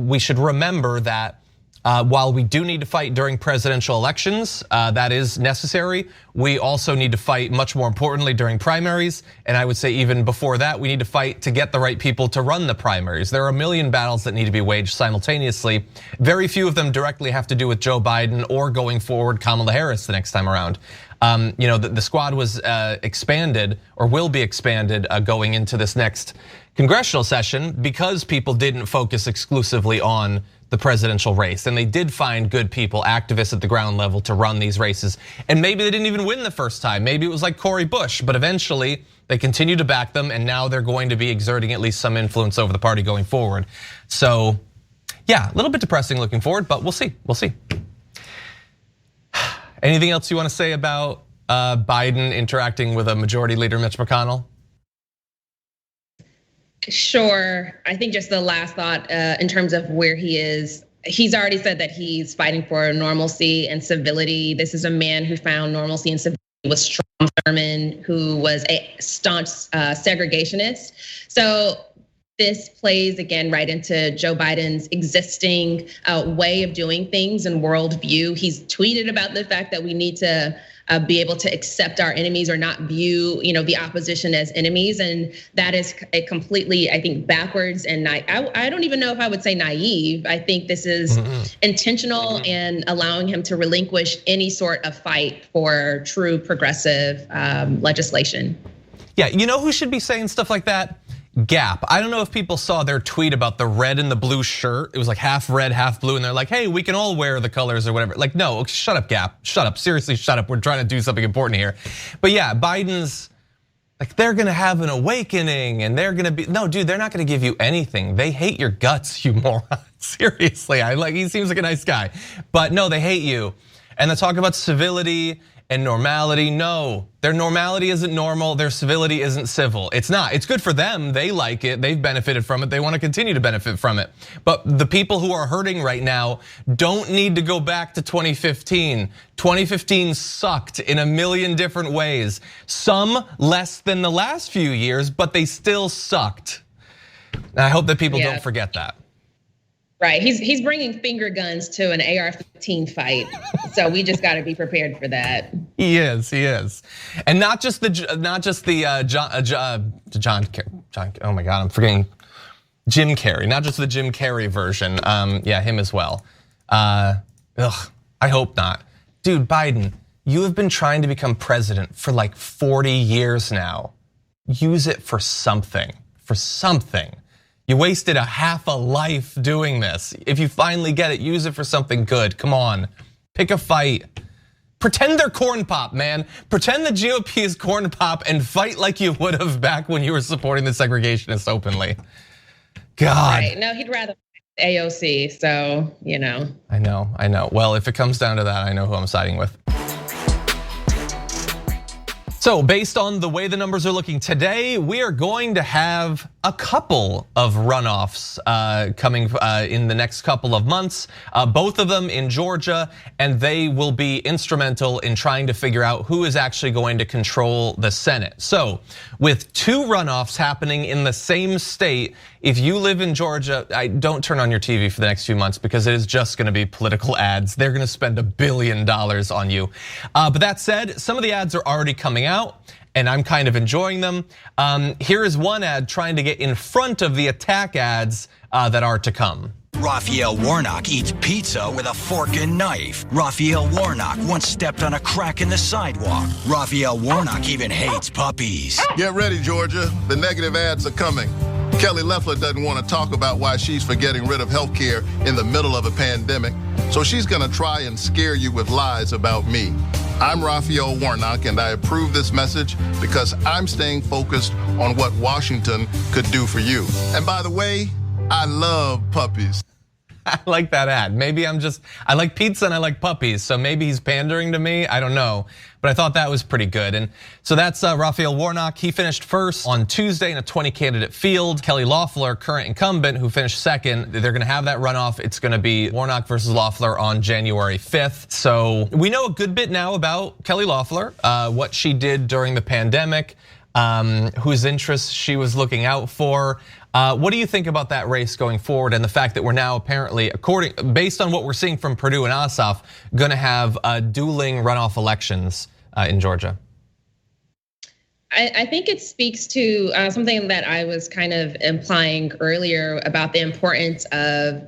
we should remember that while we do need to fight during presidential elections, that is necessary. We also need to fight, much more importantly, during primaries. And I would say even before that, we need to fight to get the right people to run the primaries. There are a million battles that need to be waged simultaneously. Very few of them directly have to do with Joe Biden or going forward Kamala Harris the next time around. The squad was expanded, or will be expanded, going into this next congressional session, because people didn't focus exclusively on the presidential race. And they did find good people, activists at the ground level, to run these races. And maybe they didn't even win the first time. Maybe it was like Cori Bush, but eventually they continued to back them, and now they're going to be exerting at least some influence over the party going forward. So yeah, a little bit depressing looking forward, but we'll see. Anything else you want to say about Biden interacting with a majority leader, Mitch McConnell? Sure. I think just the last thought in terms of where he is, he's already said that he's fighting for normalcy and civility. This is a man who found normalcy and civility with Strom Thurmond, who was a staunch segregationist. So this plays again right into Joe Biden's existing way of doing things and worldview. He's tweeted about the fact that we need to be able to accept our enemies or not view, the opposition as enemies, and that is a completely, I think, backwards and I don't even know if I would say naive. I think this is intentional and allowing him to relinquish any sort of fight for true progressive legislation. Yeah, you know who should be saying stuff like that? Gap. I don't know if people saw their tweet about the red and the blue shirt. It was like half red, half blue, and they're like, hey, we can all wear the colors or whatever. Like, no, shut up, Gap. Shut up. Seriously, shut up. We're trying to do something important here. But yeah, Biden's like, they're gonna have an awakening and they're gonna be, no, dude, they're not gonna give you anything. They hate your guts, you moron. Seriously, he seems like a nice guy. But no, they hate you. And they talk about civility and normality. No, their normality isn't normal, their civility isn't civil. It's not, it's good for them, they like it, they've benefited from it, they wanna continue to benefit from it. But the people who are hurting right now don't need to go back to 2015. 2015 sucked in a million different ways. Some less than the last few years, but they still sucked. And I hope that people don't forget that. Right, he's bringing finger guns to an AR-15 fight, so we just got to be prepared for that. He is, and not just the John. Oh my God, I'm forgetting Jim Carrey. Not just the Jim Carrey version. Yeah, him as well. I hope not, dude. Biden, you have been trying to become president for like 40 years now. Use it for something. You wasted a half a life doing this. If you finally get it, use it for something good. Come on, pick a fight. Pretend they're corn pop, man. Pretend the GOP is corn pop and fight like you would have back when you were supporting the segregationists openly. God. Right, no, he'd rather AOC, so, I know. Well, if it comes down to that, I know who I'm siding with. So based on the way the numbers are looking today, we are going to have a couple of runoffs coming in the next couple of months, both of them in Georgia, and they will be instrumental in trying to figure out who is actually going to control the Senate. So with two runoffs happening in the same state, if you live in Georgia, don't turn on your TV for the next few months because it is just gonna be political ads. They're gonna spend $1 billion on you. But that said, some of the ads are already coming out and I'm kind of enjoying them. Here is one ad trying to get in front of the attack ads that are to come. Raphael Warnock eats pizza with a fork and knife. Raphael Warnock once stepped on a crack in the sidewalk. Raphael Warnock even hates puppies. Get ready, Georgia. The negative ads are coming. Kelly Loeffler doesn't want to talk about why she's for getting rid of health care in the middle of a pandemic, so she's going to try and scare you with lies about me. I'm Raphael Warnock, and I approve this message because I'm staying focused on what Washington could do for you. And by the way, I love puppies. I like that ad. Maybe I like pizza and I like puppies, so maybe he's pandering to me, I don't know. But I thought that was pretty good. And so that's Raphael Warnock. He finished first on Tuesday in a 20-candidate field. Kelly Loeffler, current incumbent, who finished second. They're gonna have that runoff. It's gonna be Warnock versus Loeffler on January 5th. So we know a good bit now about Kelly Loeffler, what she did during the pandemic, whose interests she was looking out for. What do you think about that race going forward and the fact that we're now apparently, based on what we're seeing from Perdue and Ossoff, gonna have dueling runoff elections in Georgia? I think it speaks to something that I was kind of implying earlier about the importance of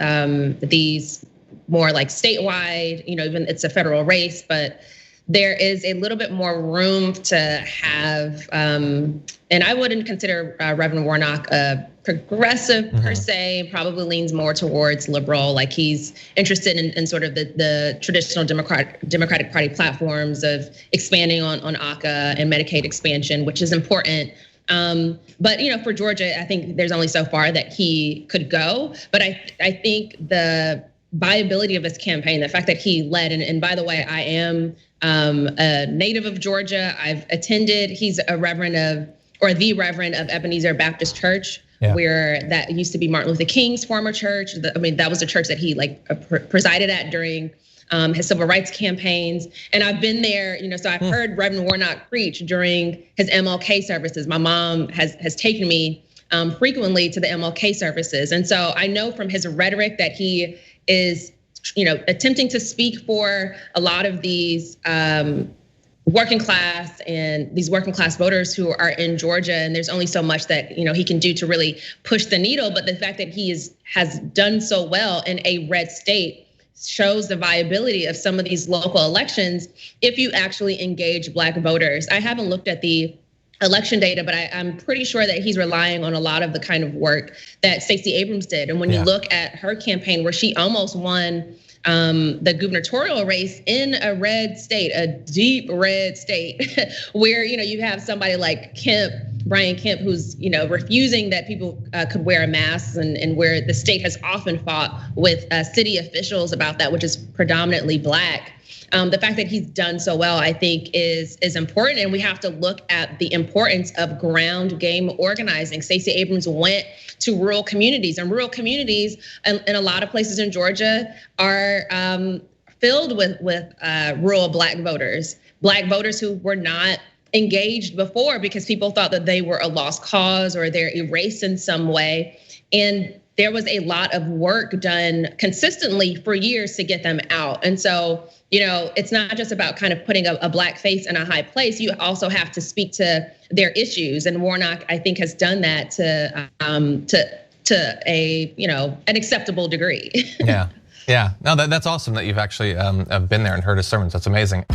these more like statewide, even it's a federal race, but there is a little bit more room to have, and I wouldn't consider Reverend Warnock a progressive per se, probably leans more towards liberal, like he's interested in sort of the traditional Democratic Party platforms of expanding on ACA and Medicaid expansion, which is important. But for Georgia, I think there's only so far that he could go. But I think the viability of his campaign, the fact that he led, and by the way, I am a native of Georgia. I've attended, he's a reverend of, or the reverend of Ebenezer Baptist Church, where that used to be Martin Luther King's former church. That was a church that he presided at during his civil rights campaigns. And I've been there, so I've heard Reverend Warnock preach during his MLK services. My mom has taken me frequently to the MLK services. And so I know from his rhetoric that he is, attempting to speak for a lot of these working class and these working class voters who are in Georgia, and there's only so much that he can do to really push the needle. But the fact that he has done so well in a red state shows the viability of some of these local elections if you actually engage Black voters. I haven't looked at the election data, but I'm pretty sure that he's relying on a lot of the kind of work that Stacey Abrams did. And when you look at her campaign, where she almost won the gubernatorial race in a red state, a deep red state, where you have somebody like Brian Kemp, who's refusing that people could wear a mask, and where the state has often fought with city officials about that, which is predominantly Black. The fact that he's done so well, I think, is important, and we have to look at the importance of ground game organizing. Stacey Abrams went to rural communities, and rural communities in a lot of places in Georgia are filled with rural Black voters who were not engaged before because people thought that they were a lost cause or they're erased in some way. And there was a lot of work done consistently for years to get them out. And so, it's not just about kind of putting a Black face in a high place. You also have to speak to their issues. And Warnock, I think, has done that to a an acceptable degree. Yeah. No, that's awesome that you've actually been there and heard his sermons. That's amazing.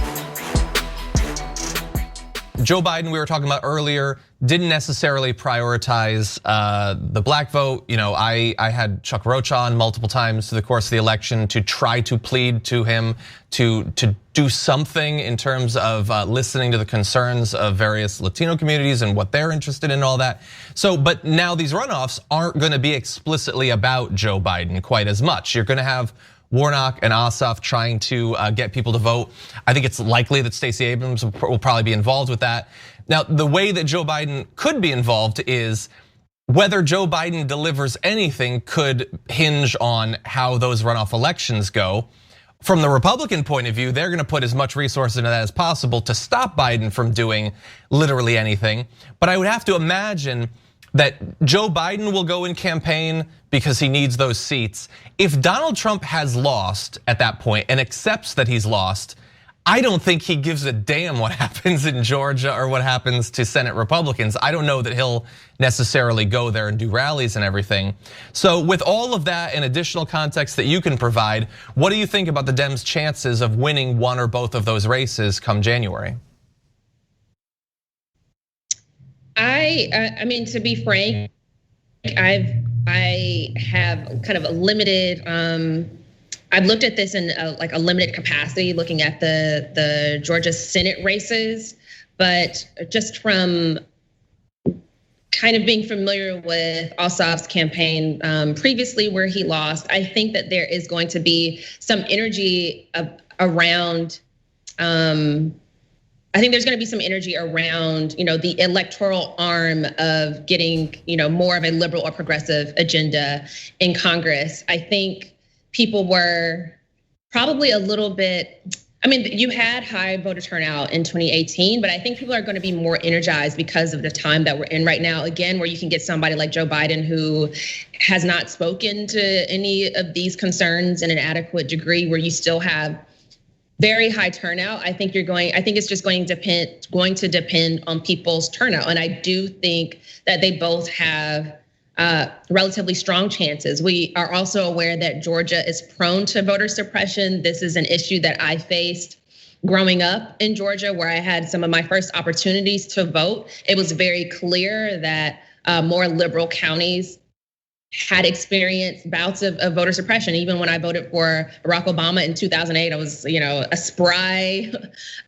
Joe Biden, we were talking about earlier, didn't necessarily prioritize the Black vote. I had Chuck Roach on multiple times through the course of the election to try to plead to him to do something in terms of listening to the concerns of various Latino communities and what they're interested in and all that. But now these runoffs aren't gonna be explicitly about Joe Biden quite as much. You're gonna have Warnock and Ossoff trying to get people to vote. I think it's likely that Stacey Abrams will probably be involved with that. Now, the way that Joe Biden could be involved is whether Joe Biden delivers anything could hinge on how those runoff elections go. From the Republican point of view, they're gonna put as much resources into that as possible to stop Biden from doing literally anything. But I would have to imagine that Joe Biden will go in campaign because he needs those seats. If Donald Trump has lost at that point and accepts that he's lost, I don't think he gives a damn what happens in Georgia or what happens to Senate Republicans. I don't know that he'll necessarily go there and do rallies and everything. So with all of that and additional context that you can provide, what do you think about the Dems' chances of winning one or both of those races come January? I mean, to be frank, I have kind of a limited. I've looked at this in a limited capacity, looking at the Georgia Senate races, but just from kind of being familiar with Ossoff's campaign previously, where he lost, I think that there is going to be some energy around. I think there's going to be some energy around, the electoral arm of getting, more of a liberal or progressive agenda in Congress. I think people were probably a little bit, you had high voter turnout in 2018, but I think people are going to be more energized because of the time that we're in right now. Again, where you can get somebody like Joe Biden, who has not spoken to any of these concerns in an adequate degree, where you still have very high turnout. I think it's just going to depend on people's turnout. And I do think that they both have relatively strong chances. We are also aware that Georgia is prone to voter suppression. This is an issue that I faced growing up in Georgia, where I had some of my first opportunities to vote. It was very clear that more liberal counties had experienced bouts of voter suppression. Even when I voted for Barack Obama in 2008, I was, a spry,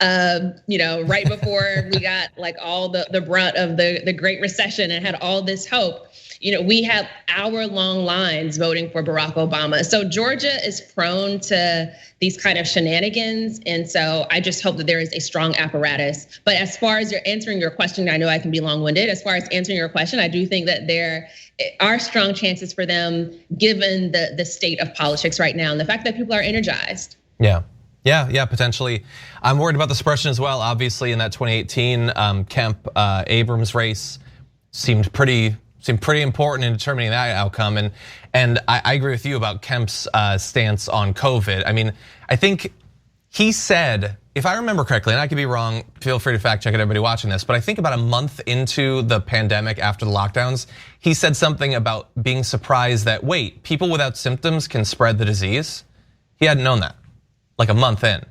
right before we got like all the brunt of the Great Recession and had all this hope. We have hour-long lines voting for Barack Obama. So Georgia is prone to these kind of shenanigans. And so I just hope that there is a strong apparatus. But as far as answering your question, I know I can be long-winded. As far as answering your question, I do think that there are strong chances for them, given the state of politics right now and the fact that people are energized. Yeah, potentially. I'm worried about the suppression as well. Obviously, in that 2018 Kemp Abrams race seemed pretty seem pretty important in determining that outcome. And I agree with you about Kemp's stance on COVID. I mean, I think he said, if I remember correctly, and I could be wrong, feel free to fact check it, everybody watching this, but I think about a month into the pandemic after the lockdowns, he said something about being surprised that, wait, people without symptoms can spread the disease? He hadn't known that, like a month in.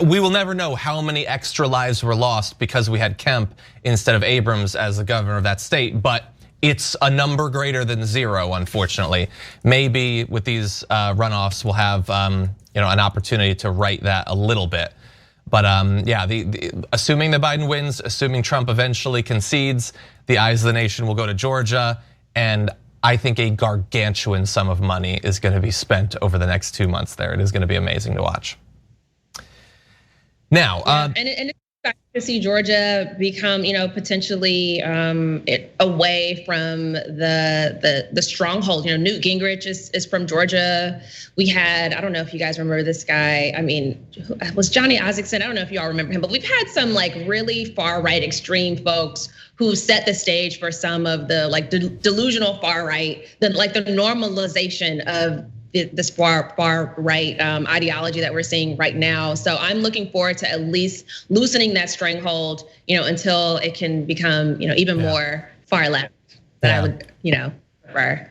We will never know how many extra lives were lost because we had Kemp instead of Abrams as the governor of that state, but it's a number greater than 0, unfortunately. Maybe with these runoffs, we'll have an opportunity to right that a little bit. But yeah, assuming that Biden wins, assuming Trump eventually concedes, the eyes of the nation will go to Georgia, and I think a gargantuan sum of money is going to be spent over the next 2 months there. It is going to be amazing to watch. Now, and it's to see Georgia become, potentially away from the stronghold. Newt Gingrich is from Georgia. We had, I don't know if you guys remember this guy. I mean, was Johnny Isaacson? I don't know if y'all remember him, but we've had some like really far right extreme folks who set the stage for some of the like delusional far right, the normalization of this far right ideology that we're seeing right now. So I'm looking forward to at least loosening that stranglehold, until it can become, even more far left that I would, prefer.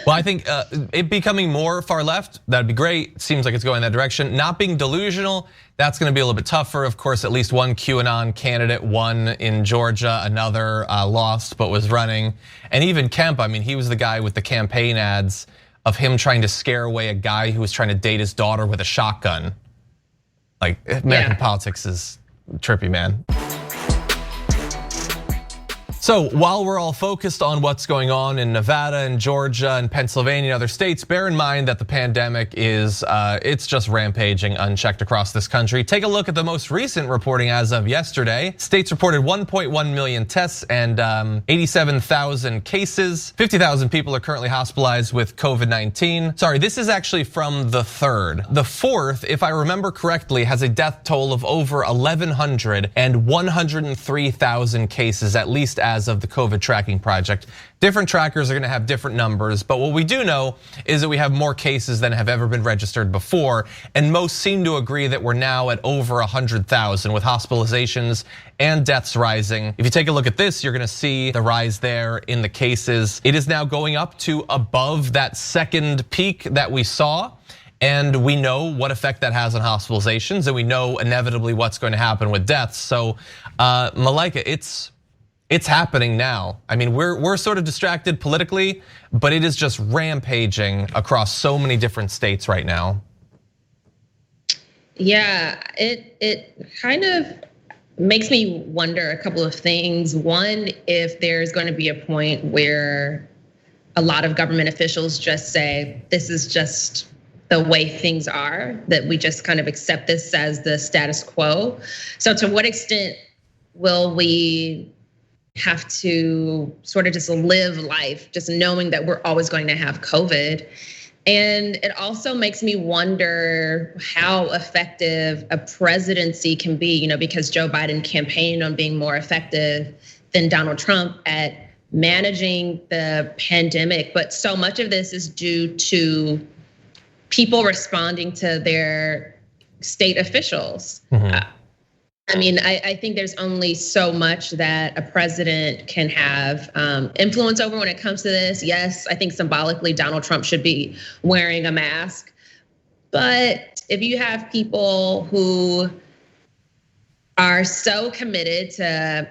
Well, I think it becoming more far left, that'd be great. Seems like it's going that direction. Not being delusional, that's gonna be a little bit tougher. Of course, at least one QAnon candidate won in Georgia, another lost but was running. And even Kemp, I mean, he was the guy with the campaign ads of him trying to scare away a guy who was trying to date his daughter with a shotgun. Like, American politics is trippy, man. So while we're all focused on what's going on in Nevada and Georgia and Pennsylvania and other states, bear in mind that the pandemic is, it's just rampaging unchecked across this country. Take a look at the most recent reporting as of yesterday. States reported 1.1 million tests and 87,000 cases. 50,000 people are currently hospitalized with COVID-19. Sorry, this is actually from the 3rd. The 4th, if I remember correctly, has a death toll of over 1,100 and 103,000 cases, at least as of the COVID tracking project. Different trackers are gonna have different numbers, but what we do know is that we have more cases than have ever been registered before, and most seem to agree that we're now at over 100,000 with hospitalizations and deaths rising. If you take a look at this, you're gonna see the rise there in the cases. It is now going up to above that second peak that we saw. And we know what effect that has on hospitalizations, and we know inevitably what's going to happen with deaths. So Malaika, it's happening now. I mean, we're sort of distracted politically, but it is just rampaging across so many different states right now. Yeah, it kind of makes me wonder a couple of things. One, if there's going to be a point where a lot of government officials just say, this is just the way things are, that we just kind of accept this as the status quo. So to what extent will we have to sort of just live life, just knowing that we're always going to have COVID? And it also makes me wonder how effective a presidency can be, because Joe Biden campaigned on being more effective than Donald Trump at managing the pandemic. But so much of this is due to people responding to their state officials. Mm-hmm. I mean, I think there's only so much that a president can have influence over when it comes to this. Yes, I think symbolically Donald Trump should be wearing a mask. But if you have people who are so committed to,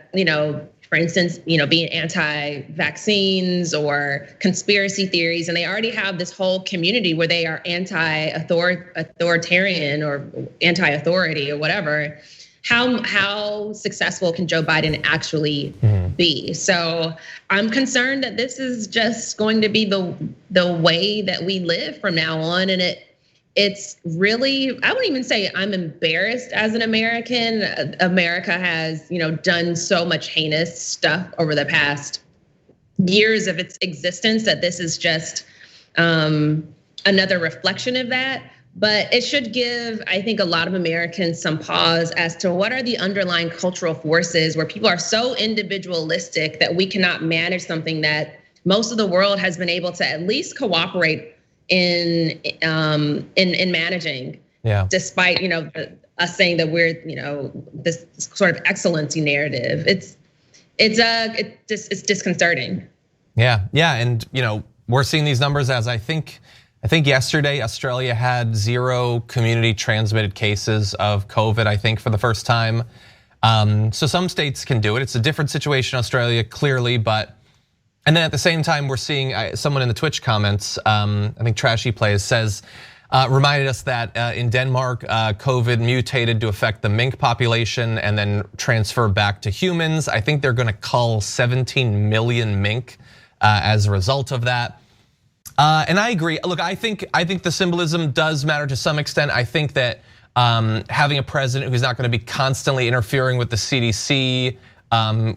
for instance, being anti-vaccines or conspiracy theories, and they already have this whole community where they are anti-authoritarian or anti-authority or whatever, how successful can Joe Biden actually be? So I'm concerned that this is just going to be the way that we live from now on. And it's really, I wouldn't even say I'm embarrassed as an American. America has, done so much heinous stuff over the past years of its existence that this is just another reflection of that. But it should give, I think, a lot of Americans some pause as to what are the underlying cultural forces where people are so individualistic that we cannot manage something that most of the world has been able to at least cooperate in managing. Yeah. Despite us saying that we're this sort of excellency narrative, it's disconcerting. Yeah, and we're seeing these numbers as I think yesterday Australia had 0 community transmitted cases of COVID, I think, for the first time. So some states can do it. It's a different situation in Australia, clearly, and then at the same time, we're seeing someone in the Twitch comments, I think Trashy Plays says, reminded us that in Denmark, COVID mutated to affect the mink population and then transfer back to humans. I think they're gonna cull 17 million mink as a result of that. And I agree. Look, I think the symbolism does matter to some extent. I think that having a president who's not gonna be constantly interfering with the CDC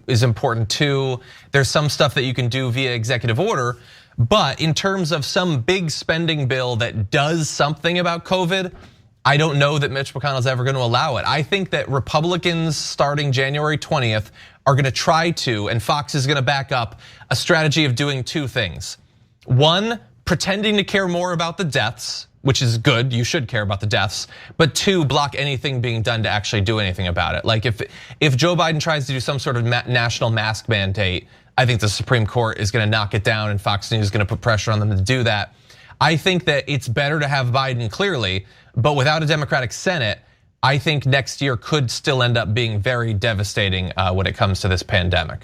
is important too. There's some stuff that you can do via executive order, but in terms of some big spending bill that does something about COVID, I don't know that Mitch McConnell's ever gonna allow it. I think that Republicans starting January 20th are gonna try to, and Fox is gonna back up, a strategy of doing 2 things. 1, pretending to care more about the deaths, which is good, you should care about the deaths, but 2, block anything being done to actually do anything about it. Like if Joe Biden tries to do some sort of national mask mandate, I think the Supreme Court is gonna knock it down and Fox News is gonna put pressure on them to do that. I think that it's better to have Biden clearly, but without a Democratic Senate, I think next year could still end up being very devastating when it comes to this pandemic.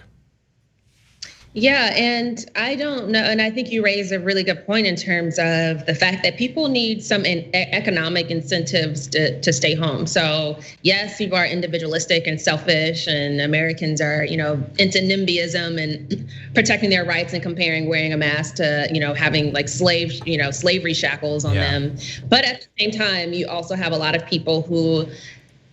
Yeah, and I don't know, and I think you raise a really good point in terms of the fact that people need some economic incentives to stay home. So yes, people are individualistic and selfish, and Americans are, into NIMBYism and protecting their rights and comparing wearing a mask to, having like slavery shackles on them. But at the same time, you also have a lot of people who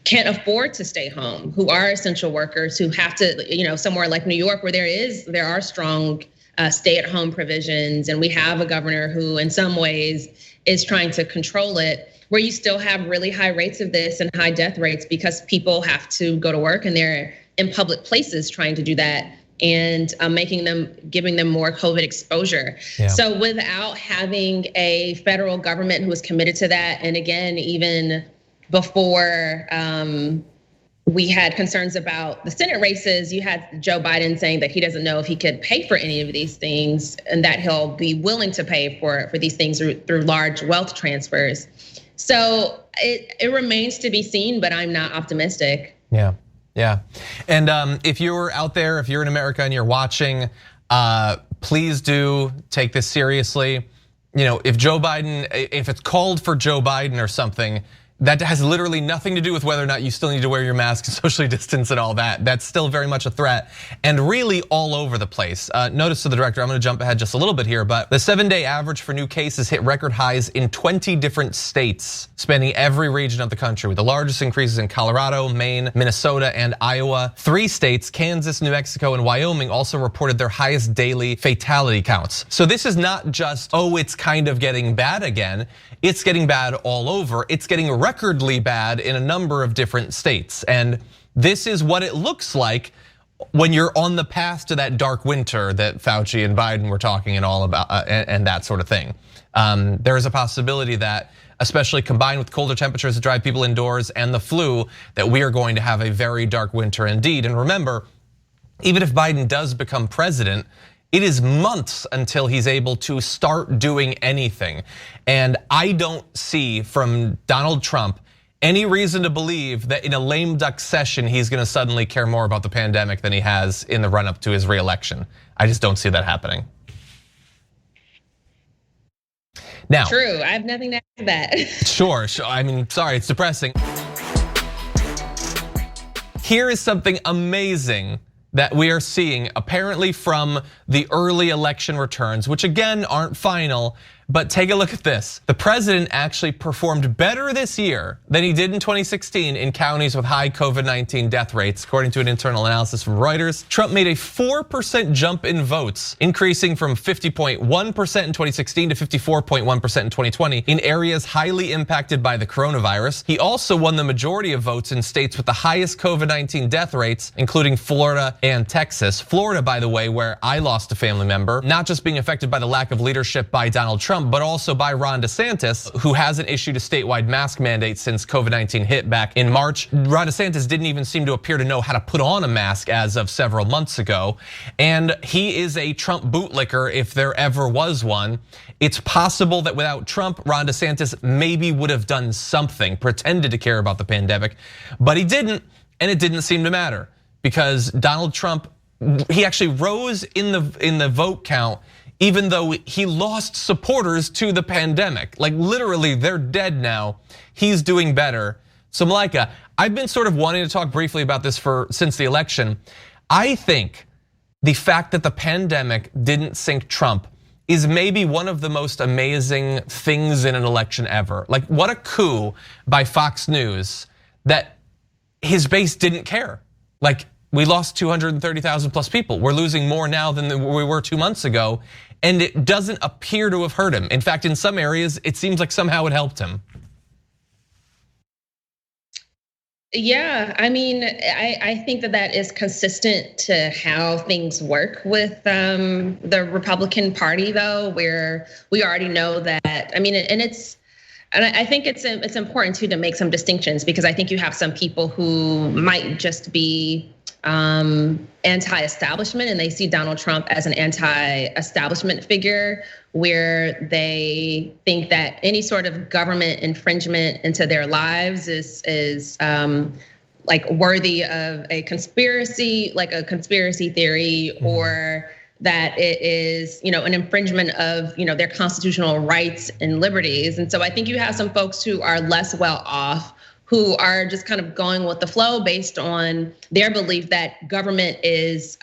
can't afford to stay home, who are essential workers, who have to, somewhere like New York, where there are strong stay-at-home provisions, and we have a governor who, in some ways, is trying to control it, where you still have really high rates of this and high death rates because people have to go to work and they're in public places trying to do that, and giving them more COVID exposure. Yeah. So without having a federal government who is committed to that, and again, even before we had concerns about the Senate races, you had Joe Biden saying that he doesn't know if he could pay for any of these things, and that he'll be willing to pay for these things through large wealth transfers. So it remains to be seen, but I'm not optimistic. Yeah. And if you're out there, if you're in America and you're watching, please do take this seriously. If Joe Biden, if it's called for Joe Biden or something, that has literally nothing to do with whether or not you still need to wear your mask and socially distance and all that. That's still very much a threat, and really all over the place. Notice to the director, I'm gonna jump ahead just a little bit here, but the 7-day average for new cases hit record highs in 20 different states, spanning every region of the country, with the largest increases in Colorado, Maine, Minnesota, and Iowa. 3 states, Kansas, New Mexico, and Wyoming, also reported their highest daily fatality counts. So this is not just, it's kind of getting bad again. It's getting bad all over. It's getting recordly bad in a number of different states. And this is what it looks like when you're on the path to that dark winter that Fauci and Biden were talking and all about, and that sort of thing. There is a possibility that, especially combined with colder temperatures that drive people indoors and the flu, that we are going to have a very dark winter indeed. And remember, even if Biden does become president, it is months until he's able to start doing anything. And I don't see from Donald Trump any reason to believe that in a lame duck session, he's gonna suddenly care more about the pandemic than he has in the run up to his reelection. I just don't see that happening. Now, true, I have nothing to add to that. Sure, I mean, sorry, it's depressing. Here is something amazing that we are seeing apparently from the early election returns, which again aren't final, But take a look at this. The president actually performed better this year than he did in 2016 in counties with high COVID-19 death rates, according to an internal analysis from Reuters. Trump made a 4% jump in votes, increasing from 50.1% in 2016 to 54.1% in 2020 in areas highly impacted by the coronavirus. He also won the majority of votes in states with the highest COVID-19 death rates, including Florida and Texas. Florida, by the way, where I lost a family member, not just being affected by the lack of leadership by Donald Trump, but also by Ron DeSantis, who hasn't issued a statewide mask mandate since COVID-19 hit back in March. Ron DeSantis didn't even seem to appear to know how to put on a mask as of several months ago. And he is a Trump bootlicker if there ever was one. It's possible that without Trump, Ron DeSantis maybe would have done something, pretended to care about the pandemic, but he didn't, and it didn't seem to matter because Donald Trump, he actually rose in the vote count even though he lost supporters to the pandemic. Like literally, they're dead now. He's doing better. So Malaika, I've been sort of wanting to talk briefly about this since the election. I think the fact that the pandemic didn't sink Trump is maybe one of the most amazing things in an election ever. Like what a coup by Fox News that his base didn't care. Like we lost 230,000 plus people. We're losing more now than we were 2 months ago. And it doesn't appear to have hurt him. In fact, in some areas, it seems like somehow it helped him. Yeah, I mean, I think that is consistent to how things work with the Republican Party, though, where we already know that. I mean, and I think it's important too to make some distinctions because I think you have some people who might just be anti-establishment and they see Donald Trump as an anti-establishment figure where they think that any sort of government infringement into their lives is like worthy of a conspiracy, like a conspiracy theory, or that it is, an infringement of, their constitutional rights and liberties. And so I think you have some folks who are less well off, who are just kind of going with the flow based on their belief that government is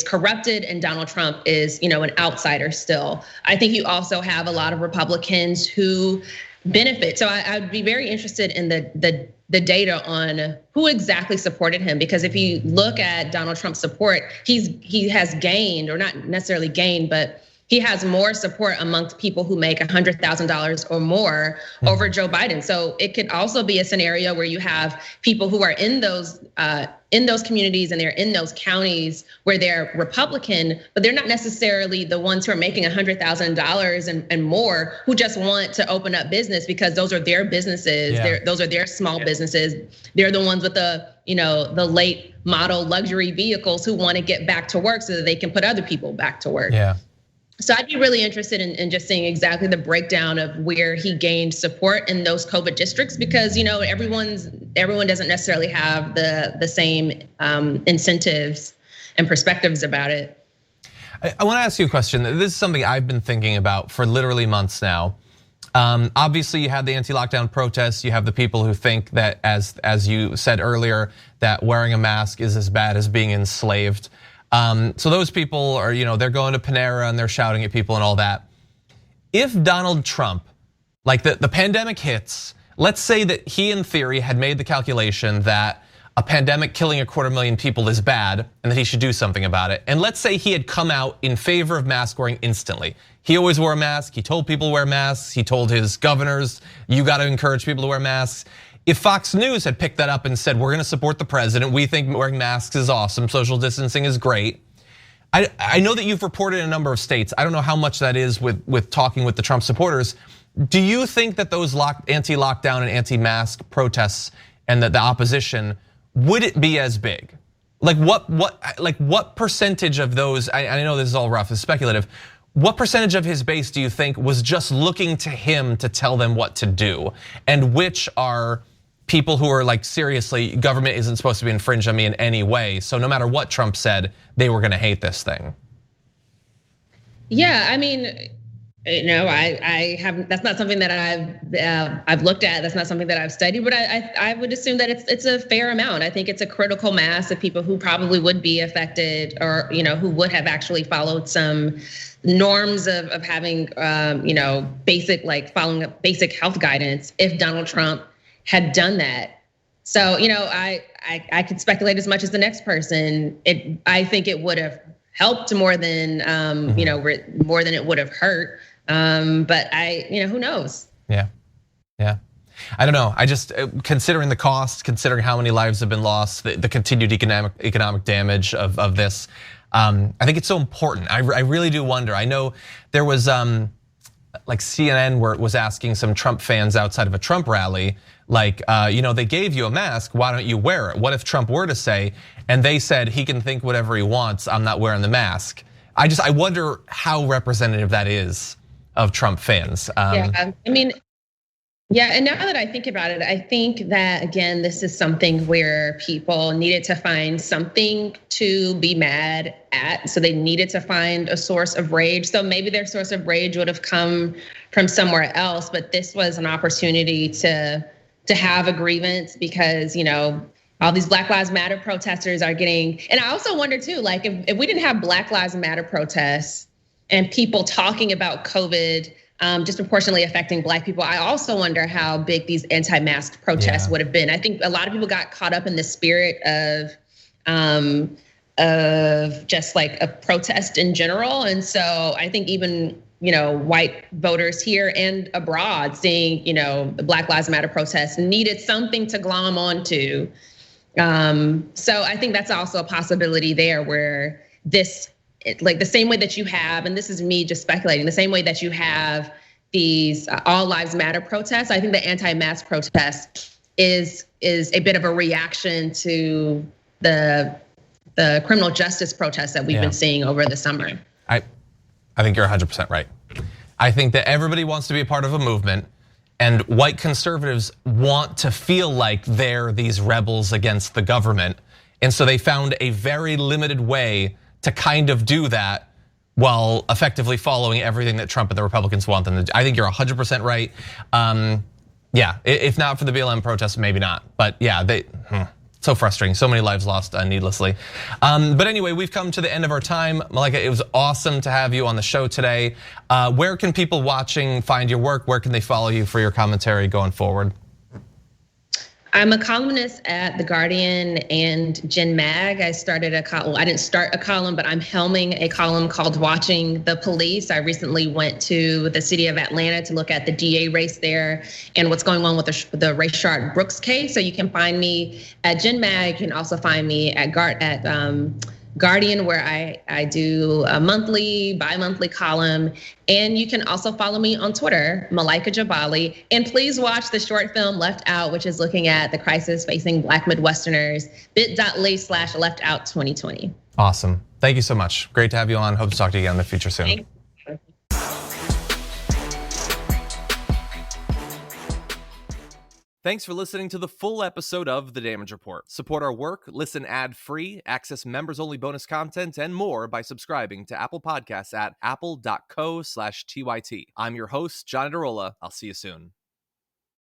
corrupted and Donald Trump is, an outsider still. I think you also have a lot of Republicans who benefit. So I'd be very interested in the data on who exactly supported him, because if you look at Donald Trump's support, he has gained, or not necessarily gained, but he has more support amongst people who make $100,000 or more over Joe Biden. So it could also be a scenario where you have people who are in those communities and they're in those counties where they're Republican, but they're not necessarily the ones who are making $100,000 and more, who just want to open up business because those are their businesses. Yeah. Those are their small businesses. They're the ones with the late model luxury vehicles who want to get back to work so that they can put other people back to work. Yeah. So I'd be really interested in just seeing exactly the breakdown of where he gained support in those COVID districts, because everyone doesn't necessarily have the same incentives and perspectives about it. I want to ask you a question. This is something I've been thinking about for literally months now. Obviously, you have the anti-lockdown protests. You have the people who think that, as you said earlier, that wearing a mask is as bad as being enslaved. So those people are, they're going to Panera and they're shouting at people and all that. If Donald Trump, like the pandemic hits, let's say that he in theory had made the calculation that a pandemic killing 250,000 people is bad and that he should do something about it. And let's say he had come out in favor of mask wearing instantly. He always wore a mask. He told people to wear masks. He told his governors, you got to encourage people to wear masks. If Fox News had picked that up and said, we're going to support the president, we think wearing masks is awesome, social distancing is great. I know that you've reported in a number of states. I don't know how much that is with talking with the Trump supporters. Do you think that those anti-lockdown and anti-mask protests and the opposition, would it be as big? Like what percentage of those, I know this is all rough, it's speculative. What percentage of his base do you think was just looking to him to tell them what to do? And which are people who are like, seriously, government isn't supposed to be infringed on me in any way. So no matter what Trump said, they were gonna hate this thing. Yeah, I mean, I haven't. That's not something that I've looked at. That's not something that I've studied. But I would assume that it's a fair amount. I think it's a critical mass of people who probably would be affected, or who would have actually followed some norms of having basic following up basic health guidance if Donald Trump had done that. So I could speculate as much as the next person. I think it would have helped more than more than it would have hurt. But who knows? Yeah. I don't know. I just, considering the cost, considering how many lives have been lost, the continued economic damage of this, I think it's so important. I really do wonder. I know there was like CNN where it was asking some Trump fans outside of a Trump rally, like, they gave you a mask, why don't you wear it? What if Trump were to say, and they said he can think whatever he wants, I'm not wearing the mask. I wonder how representative that is of Trump fans. Yeah, and now that I think about it, I think that, again, this is something where people needed to find something to be mad at. So they needed to find a source of rage. So maybe their source of rage would have come from somewhere else, but this was an opportunity to have a grievance because, all these Black Lives Matter protesters are getting, and I also wonder too, like if we didn't have Black Lives Matter protests and people talking about COVID disproportionately affecting Black people, I also wonder how big these anti-mask protests would have been. I think a lot of people got caught up in the spirit of just like a protest in general. And so I think even, white voters here and abroad seeing, the Black Lives Matter protests needed something to glom onto. So I think that's also a possibility there where this, like the same way that you have, and this is me just speculating, the same way that you have these All Lives Matter protests, I think the anti-mask protest is a bit of a reaction to the criminal justice protests that we've been seeing over the summer. I think you're 100% right. I think that everybody wants to be a part of a movement, and white conservatives want to feel like they're these rebels against the government. And so they found a very limited way to kind of do that while effectively following everything that Trump and the Republicans want them to do. I think you're 100% right. If not for the BLM protests, maybe not. But yeah, so frustrating. So many lives lost needlessly. But anyway, we've come to the end of our time. Malaika, it was awesome to have you on the show today. Where can people watching find your work? Where can they follow you for your commentary going forward? I'm a columnist at The Guardian and Gen Mag. I started a column. I didn't start a column, but I'm helming a column called Watching the Police. I recently went to the city of Atlanta to look at the DA race there and what's going on with the Rayshard Brooks case. So you can find me at Gen Mag. You can also find me at Guardian, where I do a bi-monthly column. And you can also follow me on Twitter, Malaika Jabali. And please watch the short film Left Out, which is looking at the crisis facing Black Midwesterners, bit.ly/leftout2020. Awesome. Thank you so much. Great to have you on. Hope to talk to you again in the future soon. Thanks. Thanks for listening to the full episode of The Damage Report. Support our work, listen ad-free, access members-only bonus content, and more by subscribing to Apple Podcasts at apple.co/TYT. I'm your host, John Adarola. I'll see you soon.